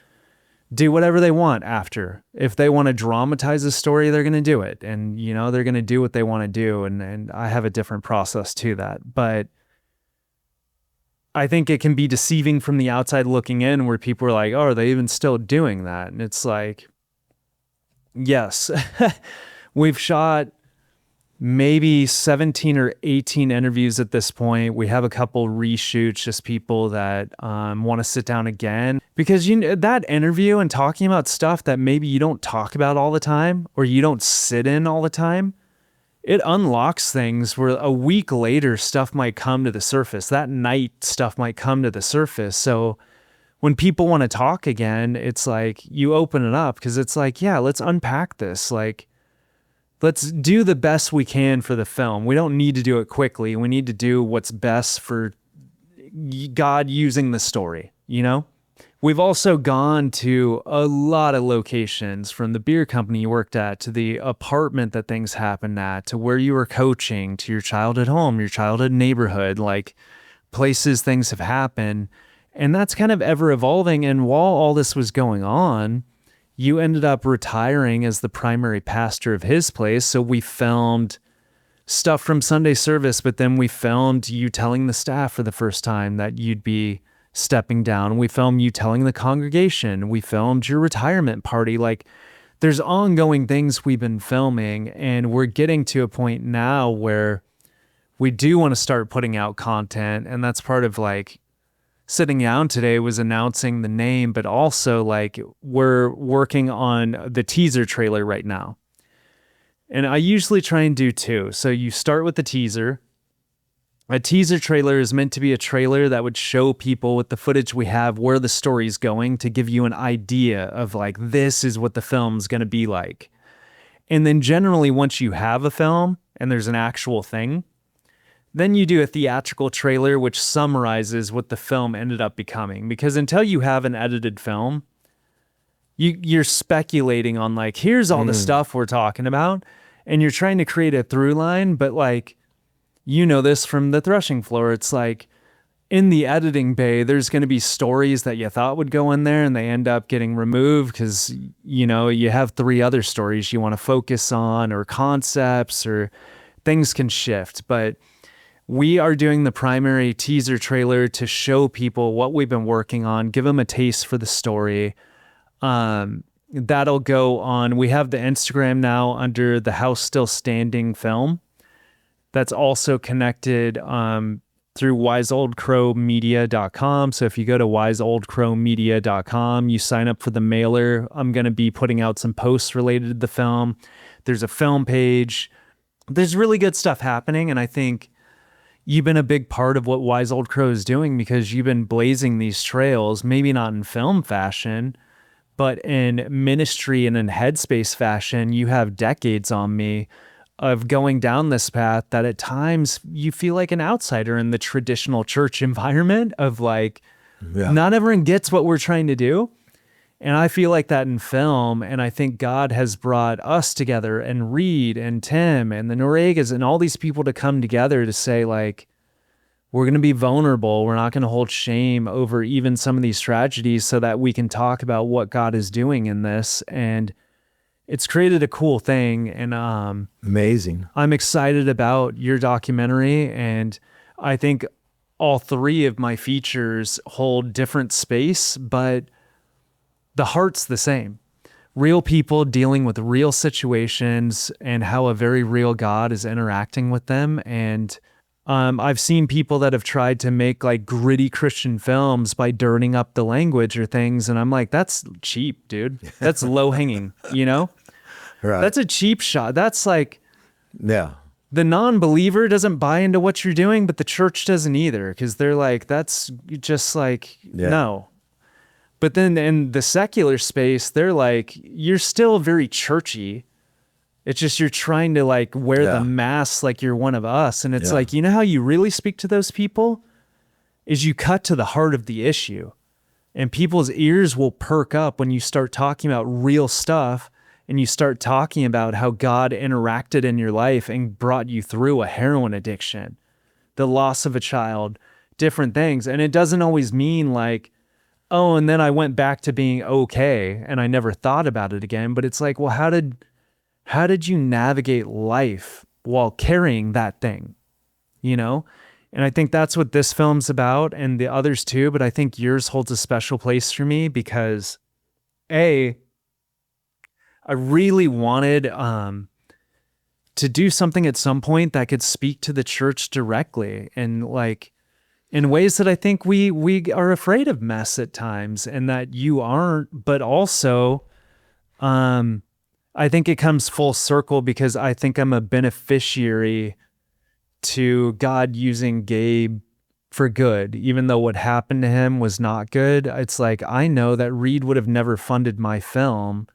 do whatever they want after. If they want to dramatize a story, they're going to do it. And, they're going to do what they want to do. And I have a different process to that. But I think it can be deceiving from the outside looking in where people are like, oh, are they even still doing that? And it's like, yes, we've shot maybe 17 or 18 interviews at this point. We have a couple reshoots, just people that want to sit down again. Because that interview and talking about stuff that maybe you don't talk about all the time or you don't sit in all the time, it unlocks things where a week later stuff might come to the surface. That night stuff might come to the surface. So when people want to talk again, it's like you open it up because it's like, yeah, let's unpack this. Like, let's do the best we can for the film. We don't need to do it quickly. We need to do what's best for God using the story, you know? We've also gone to a lot of locations, from the beer company you worked at to the apartment that things happened at to where you were coaching to your childhood home, your childhood neighborhood, like places things have happened. And that's kind of ever evolving. And while all this was going on, you ended up retiring as the primary pastor of his place. So we filmed stuff from Sunday service, but then we filmed you telling the staff for the first time that you'd be stepping down. We filmed you telling the congregation. We filmed your retirement party. Like, there's ongoing things we've been filming, and we're getting to a point now where we do want to start putting out content. And that's part of like sitting down today was announcing the name, but also like we're working on the teaser trailer right now. And I usually try and do two. So you start with the teaser. A teaser trailer is meant to be a trailer that would show people with the footage we have where the story's going, to give you an idea of like, this is what the film's going to be like. And then generally once you have a film and there's an actual thing, then you do a theatrical trailer which summarizes what the film ended up becoming. Because until you have an edited film, you're speculating on like, here's all the stuff we're talking about, and you're trying to create a through line. But like, you know this from the threshing floor, it's like in the editing bay, there's going to be stories that you thought would go in there and they end up getting removed because, you know, you have 3 other stories you want to focus on, or concepts, or things can shift. But we are doing the primary teaser trailer to show people what we've been working on, give them a taste for the story. That'll go on. We have the Instagram now under the House Still Standing film. That's also connected through wiseoldcrowmedia.com. So if you go to wiseoldcrowmedia.com, you sign up for the mailer. I'm going to be putting out some posts related to the film. There's a film page. There's really good stuff happening. And I think you've been a big part of what Wise Old Crow is doing, because you've been blazing these trails, maybe not in film fashion, but in ministry and in headspace fashion. You have decades on me of going down this path that at times you feel like an outsider in the traditional church environment of like, not everyone gets what we're trying to do. And I feel like that in film. And I think God has brought us together, and Reed and Tim and the Noregas and all these people to come together to say like, we're going to be vulnerable. We're not going to hold shame over even some of these tragedies, so that we can talk about what God is doing in this. And it's created a cool thing. And amazing. I'm excited about your documentary. And I think all 3 of my features hold different space, but the heart's the same. Real people dealing with real situations, and how a very real God is interacting with them. And I've seen people that have tried to make like gritty Christian films by dirtying up the language or things. And I'm like, that's cheap, dude. That's low hanging, you know? Right. That's a cheap shot. That's like, Yeah. the non-believer doesn't buy into what you're doing, but the church doesn't either. Cause they're like, that's just like, no. But then in the secular space, they're like, you're still very churchy. It's just you're trying to like wear the mask like you're one of us. And it's like, you know how you really speak to those people is you cut to the heart of the issue. And people's ears will perk up when you start talking about real stuff, and you start talking about how God interacted in your life and brought you through a heroin addiction, the loss of a child, different things. And it doesn't always mean like, oh, and then I went back to being okay and I never thought about it again. But it's like, well, how did you navigate life while carrying that thing, you know? And I think that's what this film's about, and the others too. But I think yours holds a special place for me because I really wanted to do something at some point that could speak to the church directly, and like in ways that I think we are afraid of mess at times, and that you aren't, but also I think it comes full circle because I think I'm a beneficiary to God using Gabe for good, even though what happened to him was not good. It's like, I know that Reed would have never funded my film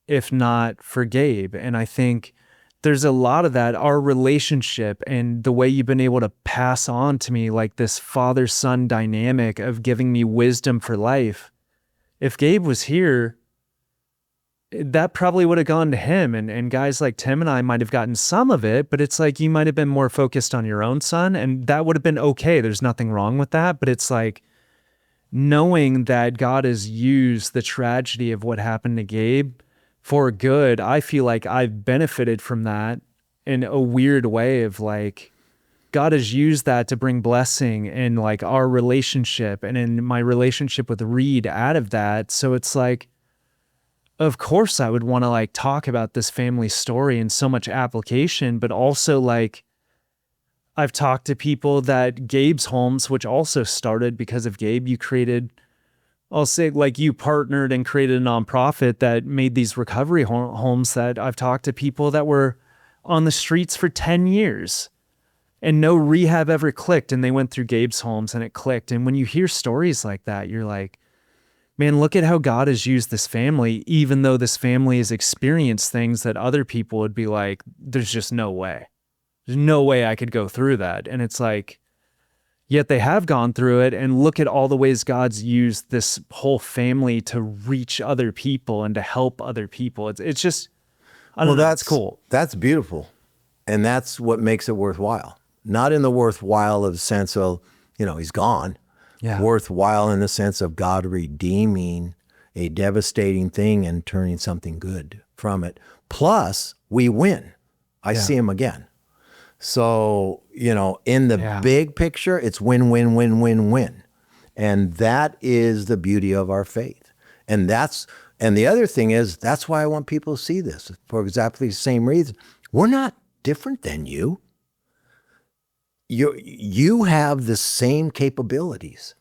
if not for Gabe. And I think there's a lot of that, our relationship and the way you've been able to pass on to me, like this father-son dynamic of giving me wisdom for life. If Gabe was here, that probably would have gone to him. And guys like Tim and I might have gotten some of it, but it's like you might have been more focused on your own son, and that would have been okay. There's nothing wrong with that. But it's like knowing that God has used the tragedy of what happened to Gabe for good. I feel like I've benefited from that in a weird way of like, God has used that to bring blessing in like our relationship and in my relationship with Reed out of that. So it's like, of course I would want to like talk about this family story and so much application, but also like I've talked to people that Gabe's homes, which also started because of Gabe, you created, I'll say like you partnered and created a nonprofit that made these recovery homes that I've talked to people that were on the streets for 10 years and no rehab ever clicked. And they went through Gabe's homes and it clicked. And when you hear stories like that, you're like, man, look at how God has used this family, even though this family has experienced things that other people would be like, there's just no way. There's no way I could go through that. And it's like, yet they have gone through it, and look at all the ways God's used this whole family to reach other people and to help other people. It's just, I don't know, that's cool. That's beautiful. And that's what makes it worthwhile. Not in the worthwhile of the sense of, he's gone. Yeah. Worthwhile in the sense of God redeeming a devastating thing and turning something good from it. Plus, we win. I see him again. So, in the big picture, it's win, win, win, win, win. And that is the beauty of our faith. And the other thing is, that's why I want people to see this for exactly the same reason. We're not different than you. You have the same capabilities.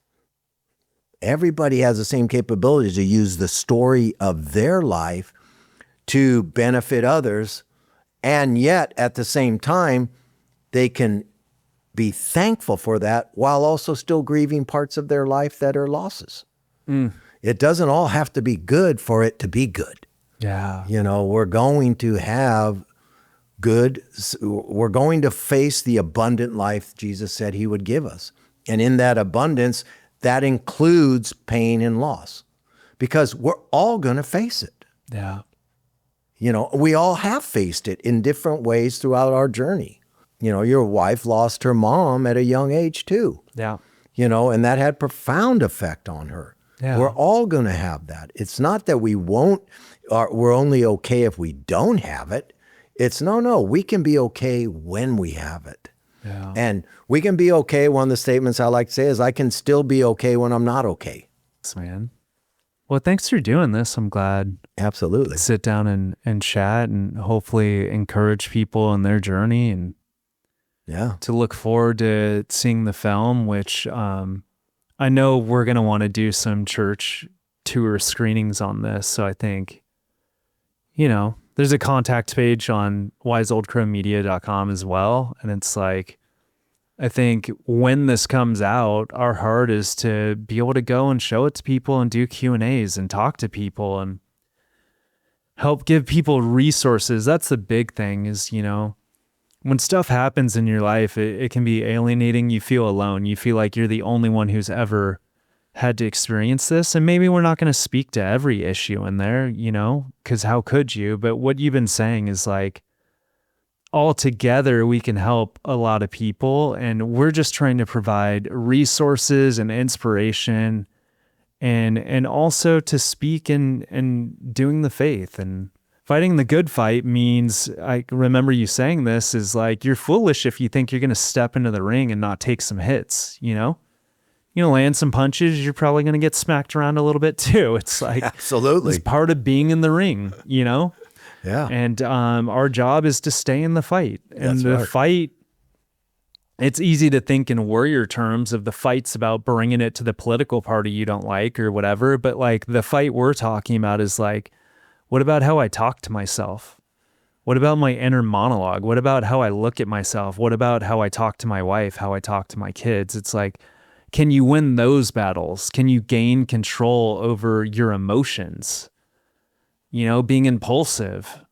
Everybody has the same capabilities to use the story of their life to benefit others. And yet, at the same time, they can be thankful for that while also still grieving parts of their life that are losses. It doesn't all have to be good for it to be good. Yeah. We're going to have good, we're going to face the abundant life Jesus said he would give us. And in that abundance, that includes pain and loss, because we're all going to face it. Yeah. We all have faced it in different ways throughout our journey. Your wife lost her mom at a young age too. Yeah. And that had profound effect on her. Yeah. We're all going to have that. It's not that we won't, or we're only okay if we don't have it. It's no, we can be okay when we have it. Yeah. And we can be okay. One of the statements I like to say is, I can still be okay when I'm not okay. Thanks, man. Well, thanks for doing this. I'm glad. Absolutely. Sit down and chat and hopefully encourage people in their journey, and to look forward to seeing the film, which I know we're going to want to do some church tour screenings on this. So I think, there's a contact page on wiseoldcrowmedia.com as well. And it's like, I think when this comes out, our heart is to be able to go and show it to people and do Q&As and talk to people and help give people resources. That's the big thing is, when stuff happens in your life, it can be alienating. You feel alone. You feel like you're the only one who's ever had to experience this. And maybe we're not going to speak to every issue in there, because how could you? But what you've been saying is like, all together we can help a lot of people. And we're just trying to provide resources and inspiration and also to speak in doing the faith. And fighting the good fight means, I remember you saying this, is like, you're foolish if you think you're going to step into the ring and not take some hits, land some punches, you're probably going to get smacked around a little bit too. It's like, absolutely, it's part of being in the ring, Yeah. And our job is to stay in the fight. And the fight, it's easy to think in warrior terms of the fight's about bringing it to the political party you don't like or whatever. But like the fight we're talking about is like, What about how I talk to myself? What about my inner monologue? What about how I look at myself? What about how I talk to my wife, how I talk to my kids? It's like, can you win those battles? Can you gain control over your emotions? Being impulsive.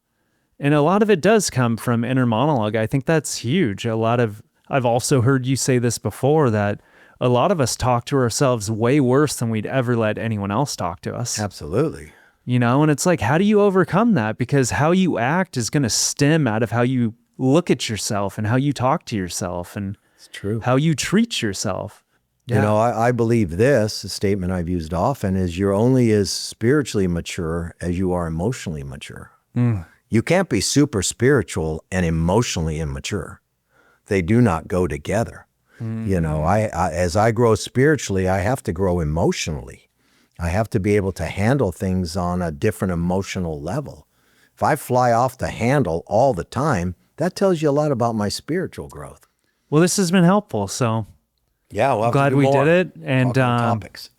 And a lot of it does come from inner monologue. I think that's huge. I've also heard you say this before, that a lot of us talk to ourselves way worse than we'd ever let anyone else talk to us. Absolutely. And it's like, how do you overcome that? Because how you act is going to stem out of how you look at yourself and how you talk to yourself and It's true. how you treat yourself. You know, I believe this, a statement I've used often, is you're only as spiritually mature as you are emotionally mature. You can't be super spiritual and emotionally immature. They do not go together. As I grow spiritually, I have to grow emotionally. I have to be able to handle things on a different emotional level. If I fly off the handle all the time, that tells you a lot about my spiritual growth. Well, this has been helpful. So Yeah, well, glad we did it. And topics.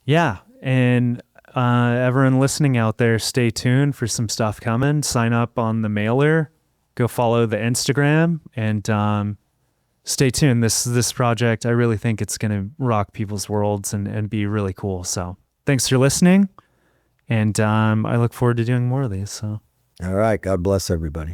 yeah. And everyone listening out there, stay tuned for some stuff coming. Sign up on the mailer. Go follow the Instagram and stay tuned. This project, I really think it's going to rock people's worlds and be really cool. So thanks for listening. And I look forward to doing more of these. So. All right. God bless everybody.